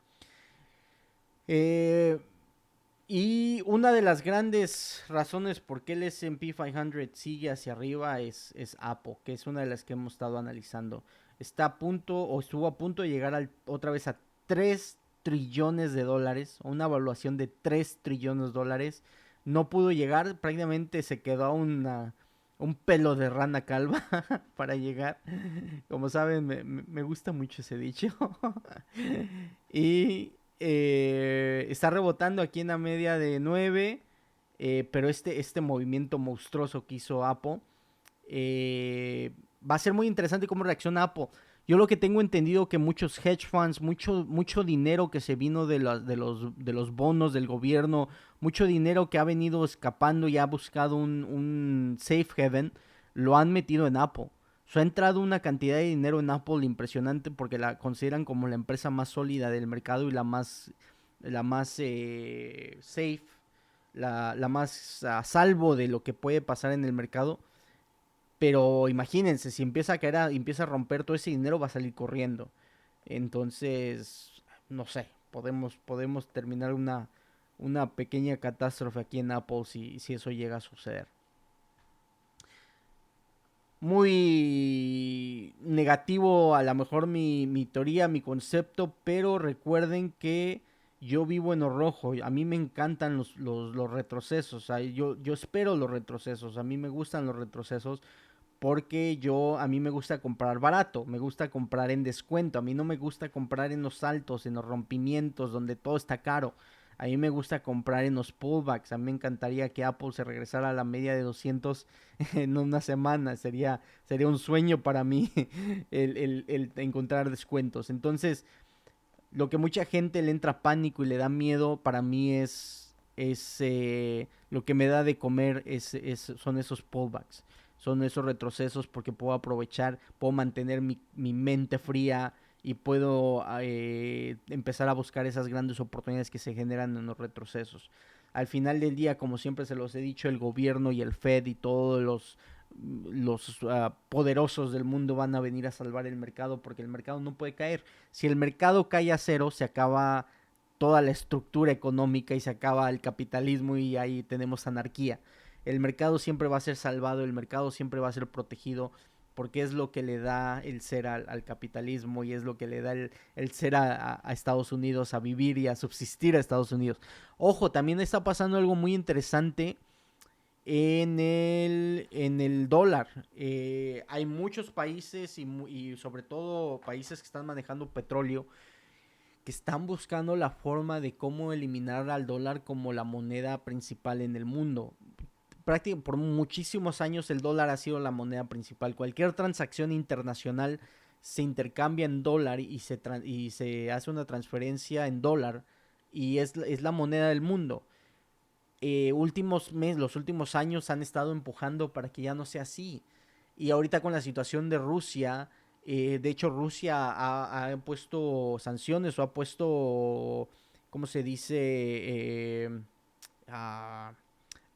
Y una de las grandes razones por qué el S&P 500 sigue hacia arriba es Apple, que es una de las que hemos estado analizando. Está a punto o estuvo a punto de llegar otra vez a 3 trillones de dólares, o una evaluación de 3 trillones de dólares. No pudo llegar, prácticamente se quedó a un pelo de rana calva para llegar. Como saben, me gusta mucho ese dicho. Y está rebotando aquí en la media de 9, pero este movimiento monstruoso que hizo Apple va a ser muy interesante cómo reacciona Apple. Yo lo que tengo entendido que muchos hedge funds, mucho dinero que se vino de los bonos del gobierno, mucho dinero que ha venido escapando y ha buscado un safe haven, lo han metido en Apple. Ha entrado una cantidad de dinero en Apple impresionante porque la consideran como la empresa más sólida del mercado y la más safe, la más a salvo de lo que puede pasar en el mercado. Pero imagínense, si empieza a caer, empieza a romper todo ese dinero, va a salir corriendo. Entonces, no sé, podemos terminar una pequeña catástrofe aquí en Apple si eso llega a suceder. Muy negativo a lo mejor mi teoría, mi concepto, pero recuerden que yo vivo en lo rojo. A mí me encantan los retrocesos. O sea, yo espero los retrocesos. A mí me gustan los retrocesos porque a mí me gusta comprar barato, me gusta comprar en descuento, a mí no me gusta comprar en los altos, en los rompimientos, donde todo está caro. A mí me gusta comprar en los pullbacks. A mí me encantaría que Apple se regresara a la media de 200 en una semana. Sería un sueño para mí el encontrar descuentos. Entonces, lo que mucha gente le entra pánico y le da miedo, para mí es lo que me da de comer son esos pullbacks, son esos retrocesos porque puedo aprovechar, puedo mantener mi mente fría y puedo empezar a buscar esas grandes oportunidades que se generan en los retrocesos. Al final del día, como siempre se los he dicho, el gobierno y el Fed y todos los poderosos del mundo van a venir a salvar el mercado porque el mercado no puede caer. Si el mercado cae a cero, se acaba toda la estructura económica y se acaba el capitalismo y ahí tenemos anarquía. El mercado siempre va a ser salvado, el mercado siempre va a ser protegido porque es lo que le da el ser al capitalismo y es lo que le da el ser a Estados Unidos, a vivir y a subsistir a Estados Unidos. Ojo, también está pasando algo muy interesante en el dólar. Hay muchos países y sobre todo países que están manejando petróleo que están buscando la forma de cómo eliminar al dólar como la moneda principal en el mundo. Prácticamente por muchísimos años el dólar ha sido la moneda principal. Cualquier transacción internacional se intercambia en dólar y se hace una transferencia en dólar y es la moneda del mundo. Los últimos años han estado empujando para que ya no sea así. Y ahorita con la situación de Rusia, de hecho Rusia ha puesto sanciones o ha puesto, ¿cómo se dice? A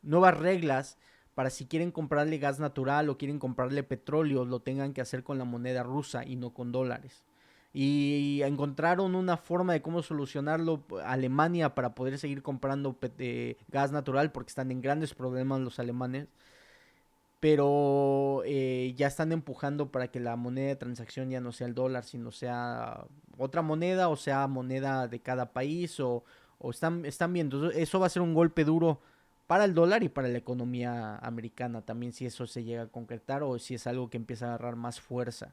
nuevas reglas para si quieren comprarle gas natural o quieren comprarle petróleo, lo tengan que hacer con la moneda rusa y no con dólares. Y encontraron una forma de cómo solucionarlo Alemania para poder seguir comprando gas natural porque están en grandes problemas los alemanes. Pero ya están empujando para que la moneda de transacción ya no sea el dólar, sino sea otra moneda o sea moneda de cada país o están viendo. Eso va a ser un golpe duro para el dólar y para la economía americana también si eso se llega a concretar o si es algo que empieza a agarrar más fuerza.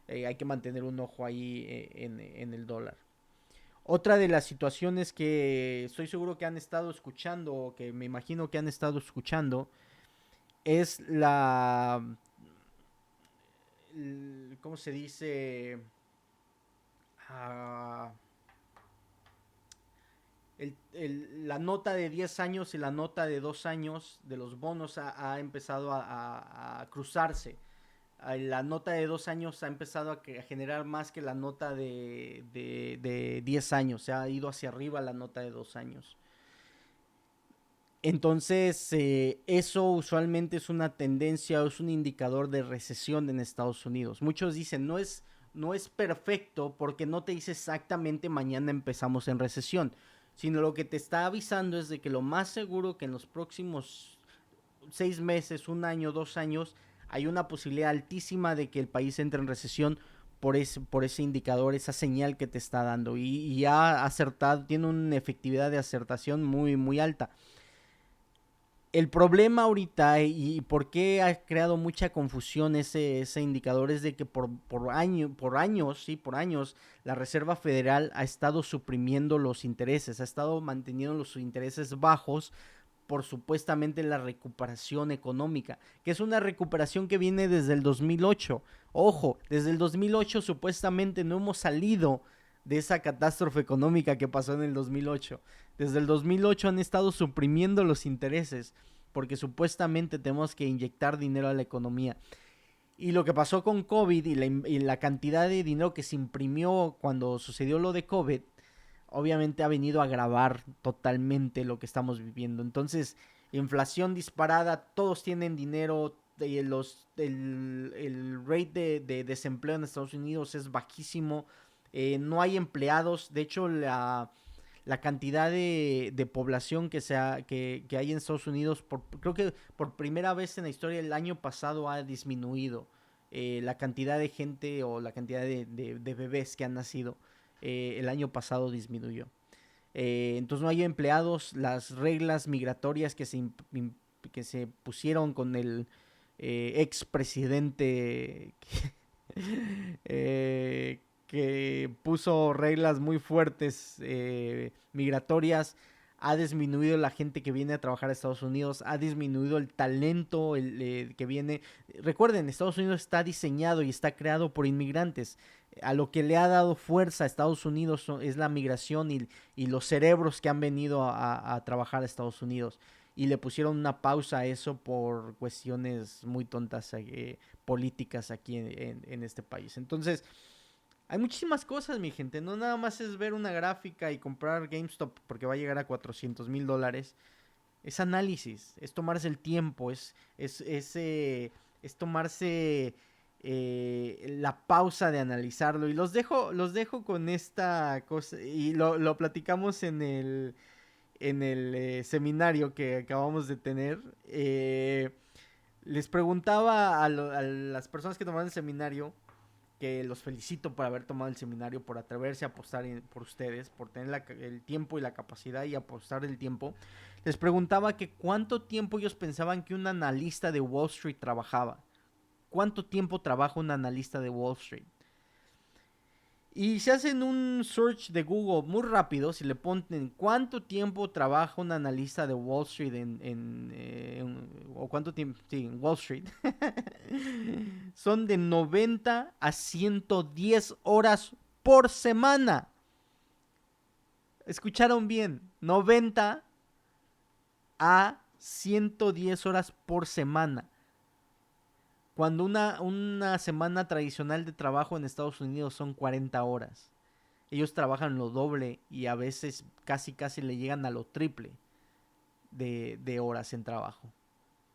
Hay que mantener un ojo ahí en el dólar. Otra de las situaciones que estoy seguro que han estado escuchando o que me imagino que han estado escuchando es ¿cómo se dice? Ah, la nota de 10 años y la nota de 2 años de los bonos ha empezado a cruzarse. La nota de 2 años ha empezado a generar más que la nota de 10 años. Se ha ido hacia arriba la nota de 2 años. Entonces, eso usualmente es una tendencia o es un indicador de recesión en Estados Unidos. Muchos dicen, no es perfecto porque no te dice exactamente mañana empezamos en recesión, sino lo que te está avisando es de que lo más seguro que en los próximos 6 meses, un año, 2 años, hay una posibilidad altísima de que el país entre en recesión por ese indicador, esa señal que te está dando. Y ha acertado, tiene una efectividad de acertación muy, muy alta. El problema ahorita y por qué ha creado mucha confusión ese indicador es de que por años, la Reserva Federal ha estado suprimiendo los intereses, ha estado manteniendo los intereses bajos por supuestamente la recuperación económica, que es una recuperación que viene desde el 2008. Ojo, desde el 2008 supuestamente no hemos salido de esa catástrofe económica que pasó en el 2008. Desde el 2008 han estado suprimiendo los intereses porque supuestamente tenemos que inyectar dinero a la economía. Y lo que pasó con COVID y la cantidad de dinero que se imprimió cuando sucedió lo de COVID, obviamente ha venido a agravar totalmente lo que estamos viviendo. Entonces, inflación disparada, todos tienen dinero, el rate de desempleo en Estados Unidos es bajísimo, No hay empleados. De hecho, la cantidad de población que hay en Estados Unidos, creo que por primera vez en la historia el año pasado ha disminuido. La cantidad de gente o la cantidad de bebés que han nacido el año pasado disminuyó. Entonces no hay empleados. Las reglas migratorias que se pusieron con el expresidente que puso reglas muy fuertes migratorias, ha disminuido la gente que viene a trabajar a Estados Unidos, ha disminuido el talento que viene. Recuerden, Estados Unidos está diseñado y está creado por inmigrantes. A lo que le ha dado fuerza a Estados Unidos es la migración y los cerebros que han venido a trabajar a Estados Unidos. Y le pusieron una pausa a eso por cuestiones muy tontas políticas aquí en este país. Entonces, hay muchísimas cosas, mi gente. No nada más es ver una gráfica y comprar GameStop porque va a llegar a $400,000. Es análisis, es tomarse el tiempo, es tomarse la pausa de analizarlo. Y los dejo con esta cosa. Y lo platicamos en el seminario que acabamos de tener. Les preguntaba a las personas que tomaron el seminario, que los felicito por haber tomado el seminario, por atreverse a apostar por ustedes, por tener el tiempo y la capacidad y apostar el tiempo. Les preguntaba que cuánto tiempo ellos pensaban que un analista de Wall Street trabajaba. ¿Cuánto tiempo trabaja un analista de Wall Street? Y si hacen un search de Google muy rápido, si le ponen cuánto tiempo trabaja un analista de Wall Street o cuánto tiempo, sí, en Wall Street, son de 90 a 110 horas por semana. ¿Escucharon bien? 90 a 110 horas por semana. Cuando una semana tradicional de trabajo en Estados Unidos son 40 horas. Ellos trabajan lo doble y a veces casi le llegan a lo triple de horas en trabajo.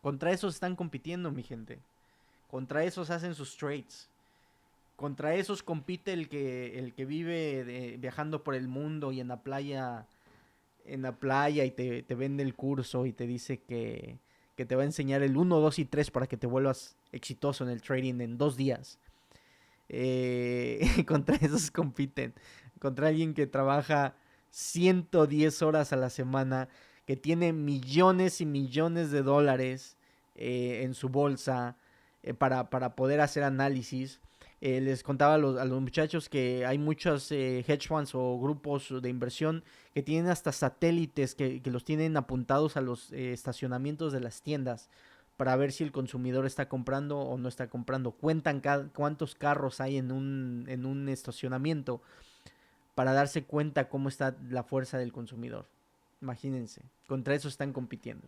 Contra esos están compitiendo, mi gente. Contra esos hacen sus trades. Contra esos compite el que vive viajando por el mundo y en la playa y te vende el curso y te dice que te va a enseñar el 1, 2 y 3 para que te vuelvas exitoso en el trading en 2 días. Contra esos compiten. Contra alguien que trabaja 110 horas a la semana, que tiene millones y millones de dólares en su bolsa para poder hacer análisis. Les contaba a los muchachos que hay muchos hedge funds o grupos de inversión que tienen hasta satélites que los tienen apuntados a los estacionamientos de las tiendas para ver si el consumidor está comprando o no está comprando. Cuentan cuántos carros hay en un estacionamiento para darse cuenta cómo está la fuerza del consumidor. Imagínense, contra eso están compitiendo.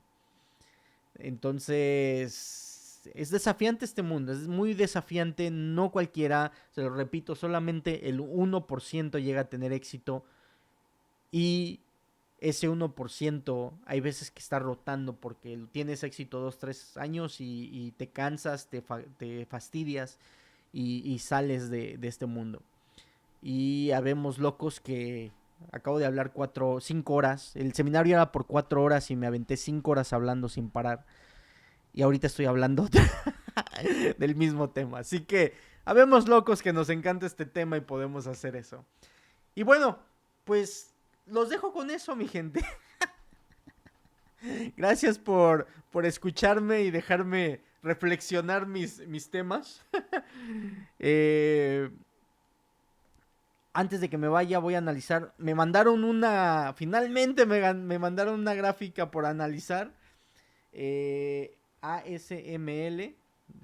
Entonces, es desafiante este mundo, es muy desafiante, no cualquiera, se lo repito, solamente el 1% llega a tener éxito y ese 1% hay veces que está rotando porque tienes éxito 2, 3 años y te cansas, te fastidias y sales de este mundo. Y habemos locos que acabo de hablar 5 horas. El seminario era por 4 horas y me aventé 5 horas hablando sin parar. Y ahorita estoy hablando del mismo tema. Así que habemos locos que nos encanta este tema y podemos hacer eso. Y bueno, pues los dejo con eso, mi gente. Gracias por escucharme y dejarme reflexionar mis temas. Antes de que me vaya voy a analizar. Finalmente me mandaron una gráfica por analizar. ASML.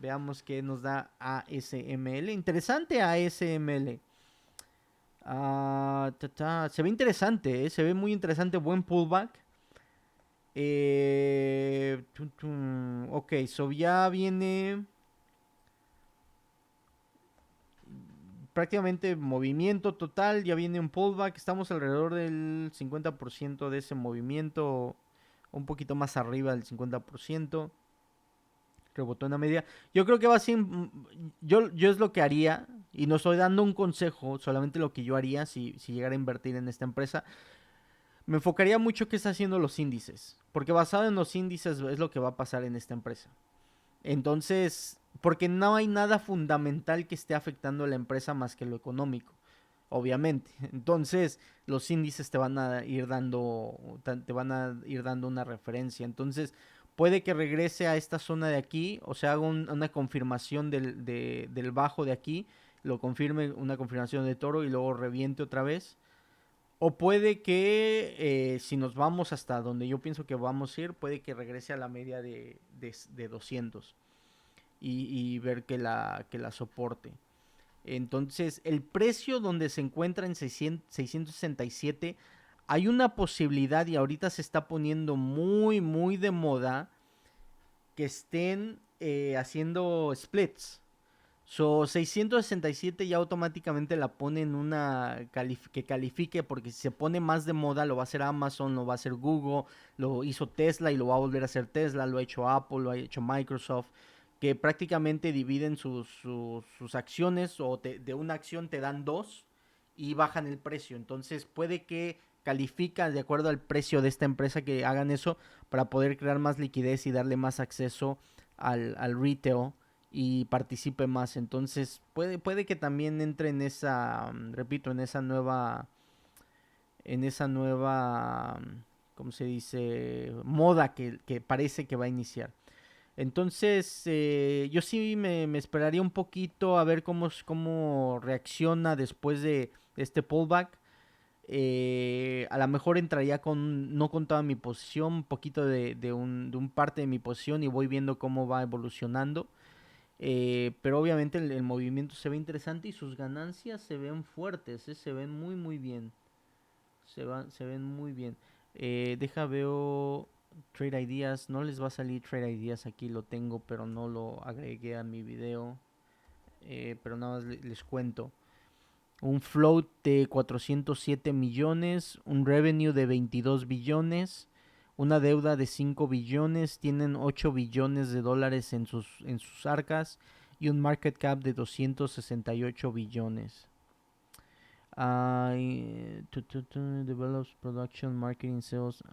Veamos qué nos da ASML. Interesante ASML. Se ve interesante, se ve muy interesante. Buen pullback. Ok, so ya viene prácticamente movimiento total, ya viene un pullback, estamos alrededor del 50% de ese movimiento, un poquito más arriba del 50%. rebotó en la media. Yo creo que va a ser, yo es lo que haría, y no estoy dando un consejo, solamente lo que yo haría si llegara a invertir en esta empresa. Me enfocaría mucho qué está haciendo los índices, porque basado en los índices es lo que va a pasar en esta empresa. Entonces, porque no hay nada fundamental que esté afectando a la empresa más que lo económico, obviamente. Entonces, los índices te van a ir dando una referencia. Entonces, puede que regrese a esta zona de aquí, o sea, haga una confirmación del bajo de aquí, lo confirme una confirmación de toro y luego reviente otra vez. O puede que si nos vamos hasta donde yo pienso que vamos a ir, puede que regrese a la media de 200 y ver que la soporte. Entonces, el precio donde se encuentra en 667, hay una posibilidad y ahorita se está poniendo muy, muy de moda que estén haciendo splits. 667 ya automáticamente la pone en una que califique, porque si se pone más de moda lo va a hacer Amazon, lo va a hacer Google, lo hizo Tesla y lo va a volver a hacer Tesla, lo ha hecho Apple, lo ha hecho Microsoft, que prácticamente dividen sus acciones o de una acción te dan dos y bajan el precio. Entonces puede que califica de acuerdo al precio de esta empresa que hagan eso para poder crear más liquidez y darle más acceso al retail y participe más. Entonces puede que también entre en esa, repito, en esa nueva, ¿cómo se dice? Moda que parece que va a iniciar. Entonces, yo sí me esperaría un poquito a ver cómo reacciona después de este pullback. A lo mejor entraría no con toda mi posición, un poquito de un parte de mi posición y voy viendo cómo va evolucionando. Pero obviamente el movimiento se ve interesante y sus ganancias se ven fuertes, se ven muy muy bien. Se ven muy bien. Veo Trade Ideas. No les va a salir Trade Ideas aquí, lo tengo, pero no lo agregué a mi video. Pero nada más les cuento. Un float de 407 millones, un revenue de 22 billones, una deuda de 5 billones, tienen 8 billones de dólares en sus arcas y un market cap de 268 billones. Develops production, marketing, sales,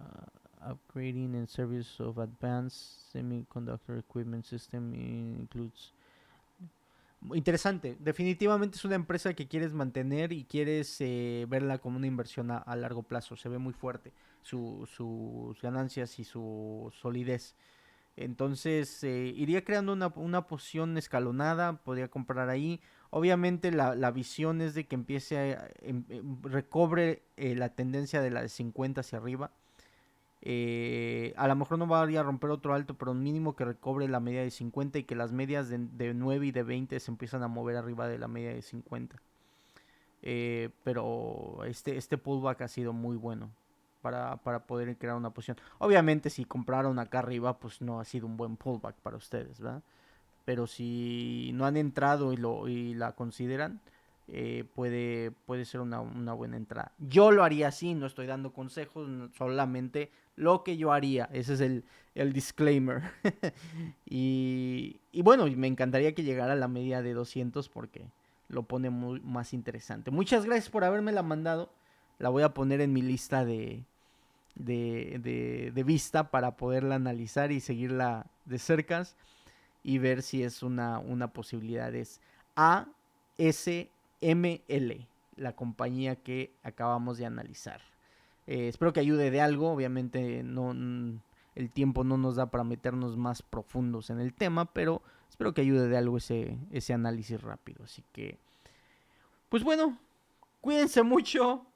upgrading and service of advanced semiconductor equipment system includes. Interesante, definitivamente es una empresa que quieres mantener y quieres verla como una inversión a largo plazo. Se ve muy fuerte sus ganancias y su solidez. Entonces iría creando una posición escalonada, podría comprar ahí. Obviamente la visión es de que empiece recobre la tendencia de la de 50 hacia arriba. A lo mejor no va a romper otro alto, pero mínimo que recobre la media de 50 y que las medias de 9 y de 20 se empiezan a mover arriba de la media de 50. Pero este pullback ha sido muy bueno para poder crear una posición. Obviamente si compraron acá arriba, pues no ha sido un buen pullback para ustedes, ¿verdad? Pero si no han entrado y la consideran, puede ser una buena entrada. Yo lo haría así, no estoy dando consejos, solamente lo que yo haría. Ese es el disclaimer. y bueno, me encantaría que llegara a la media de 200 porque lo pone muy más interesante. Muchas gracias por haberme la mandado. La voy a poner en mi lista de vista para poderla analizar y seguirla de cerca y ver si es una posibilidad. Es ASML, la compañía que acabamos de analizar. Espero que ayude de algo. Obviamente el tiempo no nos da para meternos más profundos en el tema, pero espero que ayude de algo ese análisis rápido. Así que, pues bueno, cuídense mucho.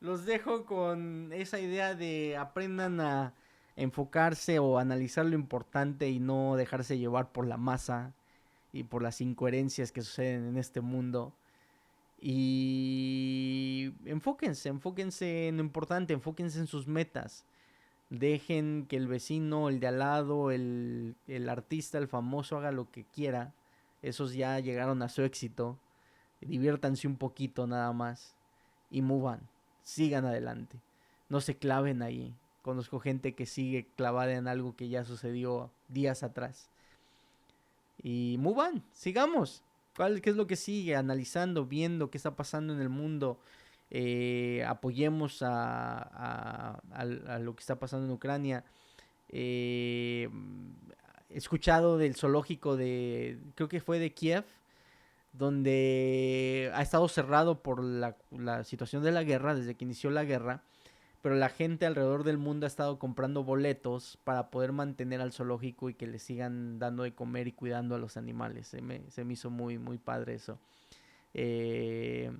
Los dejo con esa idea de aprendan a enfocarse o analizar lo importante y no dejarse llevar por la masa y por las incoherencias que suceden en este mundo. Y enfóquense en lo importante, enfóquense en sus metas. Dejen que el vecino, el de al lado, el artista, el famoso haga lo que quiera. Esos ya llegaron a su éxito. Diviértanse un poquito nada más y muevan, sigan adelante. No se claven ahí. Conozco gente que sigue clavada en algo que ya sucedió días atrás. Y move on, sigamos. ¿Qué es lo que sigue? Analizando, viendo qué está pasando en el mundo. Apoyemos a lo que está pasando en Ucrania. He escuchado del zoológico creo que fue de Kiev, donde ha estado cerrado por la situación de la guerra, desde que inició la guerra, pero la gente alrededor del mundo ha estado comprando boletos para poder mantener al zoológico y que le sigan dando de comer y cuidando a los animales. Se me hizo muy, muy padre eso. Eh,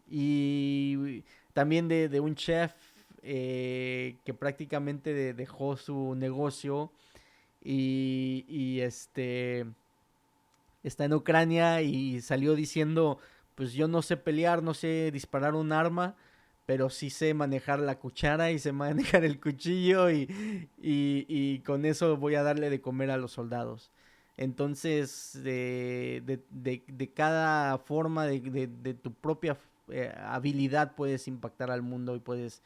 y también de un chef que prácticamente dejó su negocio y está en Ucrania y salió diciendo, pues yo no sé pelear, no sé disparar un arma, pero sí sé manejar la cuchara y sé manejar el cuchillo y con eso voy a darle de comer a los soldados. Entonces, de cada forma de tu propia habilidad puedes impactar al mundo y puedes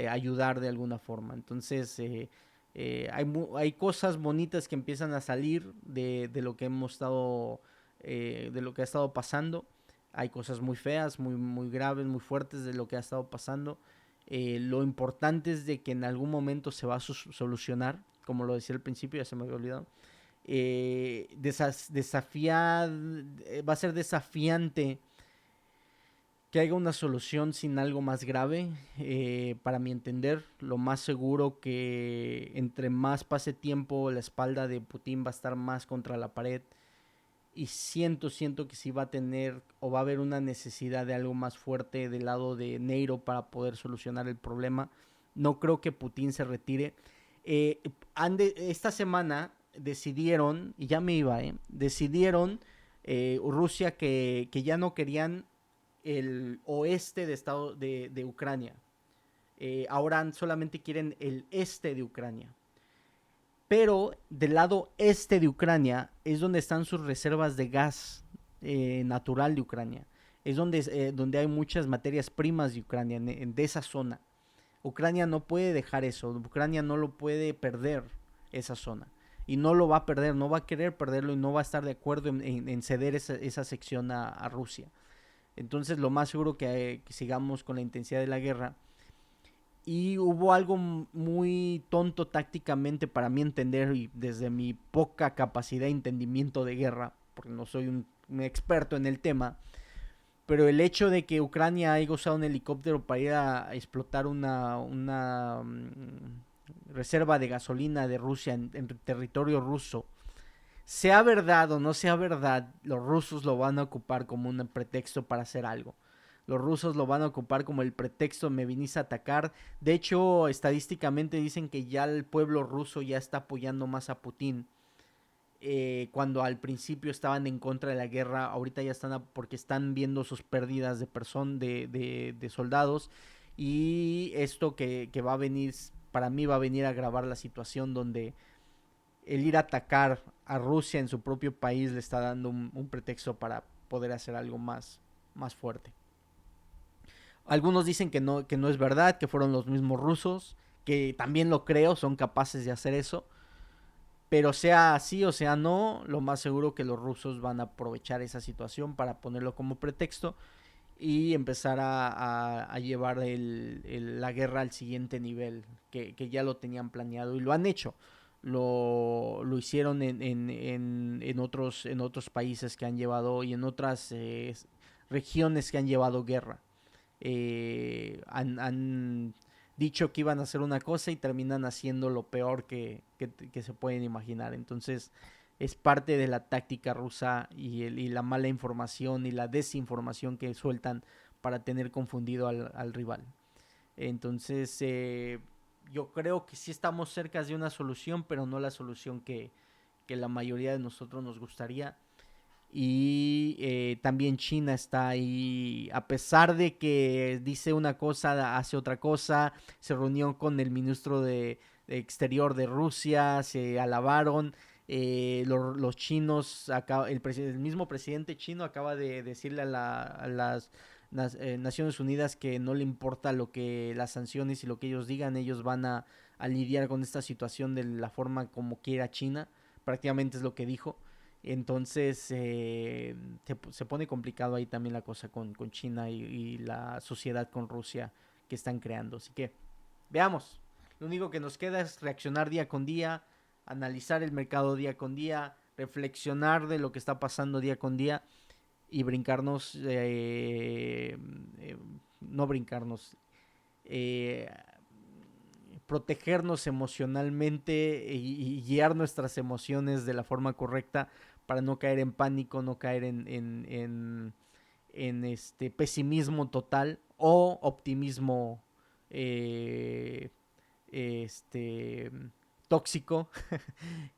ayudar de alguna forma. Entonces, hay cosas bonitas que empiezan a salir de lo que hemos estado, de lo que ha estado pasando. Hay cosas muy feas, muy, muy graves, muy fuertes de lo que ha estado pasando. Lo importante es de que en algún momento se va a solucionar, como lo decía al principio, ya se me había olvidado. Va a ser desafiante que haya una solución sin algo más grave. Para mi entender, lo más seguro que entre más pase tiempo, la espalda de Putin va a estar más contra la pared. Y siento que sí va a tener o va a haber una necesidad de algo más fuerte del lado de Neiro para poder solucionar el problema. No creo que Putin se retire. Esta semana decidieron, y ya me iba, decidieron Rusia que ya no querían el oeste de Ucrania. Ahora solamente quieren el este de Ucrania. Pero del lado este de Ucrania es donde están sus reservas de gas natural de Ucrania. Es donde hay muchas materias primas de Ucrania, de esa zona. Ucrania no puede dejar eso, Ucrania no lo puede perder, esa zona. Y no lo va a perder, no va a querer perderlo y no va a estar de acuerdo en ceder esa sección a Rusia. Entonces lo más seguro que sigamos con la intensidad de la guerra. Y hubo algo muy tonto tácticamente para mí entender y desde mi poca capacidad de entendimiento de guerra, porque no soy un experto en el tema, pero el hecho de que Ucrania haya usado un helicóptero para ir a explotar una reserva de gasolina de Rusia en territorio ruso, sea verdad o no sea verdad, los rusos lo van a ocupar como un pretexto para hacer algo. Los rusos lo van a ocupar como el pretexto, me viniste a atacar. De hecho, estadísticamente dicen que ya el pueblo ruso ya está apoyando más a Putin. Cuando al principio estaban en contra de la guerra, ahorita ya están porque están viendo sus pérdidas de soldados. Y esto que va a venir, para mí va a venir a agravar la situación donde el ir a atacar a Rusia en su propio país le está dando un pretexto para poder hacer algo más fuerte. Algunos dicen que no es verdad, que fueron los mismos rusos, que también lo creo, son capaces de hacer eso. Pero sea así o sea no, lo más seguro que los rusos van a aprovechar esa situación para ponerlo como pretexto y empezar a llevar la guerra al siguiente nivel, que ya lo tenían planeado y lo han hecho. Lo hicieron en otros países que han llevado y en otras regiones que han llevado guerra. Han dicho que iban a hacer una cosa y terminan haciendo lo peor que se pueden imaginar. Entonces es parte de la táctica rusa y la mala información y la desinformación que sueltan para tener confundido al rival. Entonces yo creo que sí estamos cerca de una solución, pero no la solución que la mayoría de nosotros nos gustaría. Y también China está ahí, a pesar de que dice una cosa, hace otra cosa. Se reunió con el ministro de Exterior de Rusia, se alabaron. Los chinos, el mismo presidente chino acaba de decirle a las Naciones Unidas que no le importa lo que las sanciones y lo que ellos digan, ellos van a lidiar con esta situación de la forma como quiera China, prácticamente es lo que dijo. Entonces se pone complicado ahí también la cosa con China y la sociedad con Rusia que están creando. Así que veamos. Lo único que nos queda es reaccionar día con día, analizar el mercado día con día, reflexionar de lo que está pasando día con día y brincarnos, no brincarnos, eh, protegernos emocionalmente y guiar nuestras emociones de la forma correcta para no caer en pánico, no caer en este pesimismo total o optimismo eh, este tóxico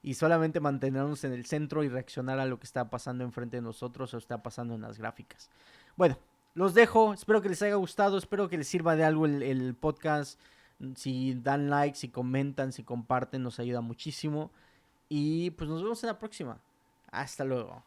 y solamente mantenernos en el centro y reaccionar a lo que está pasando enfrente de nosotros o está pasando en las gráficas. Bueno, los dejo, espero que les haya gustado, espero que les sirva de algo el podcast. Si dan like, si comentan, si comparten, nos ayuda muchísimo. Y pues nos vemos en la próxima. Hasta luego.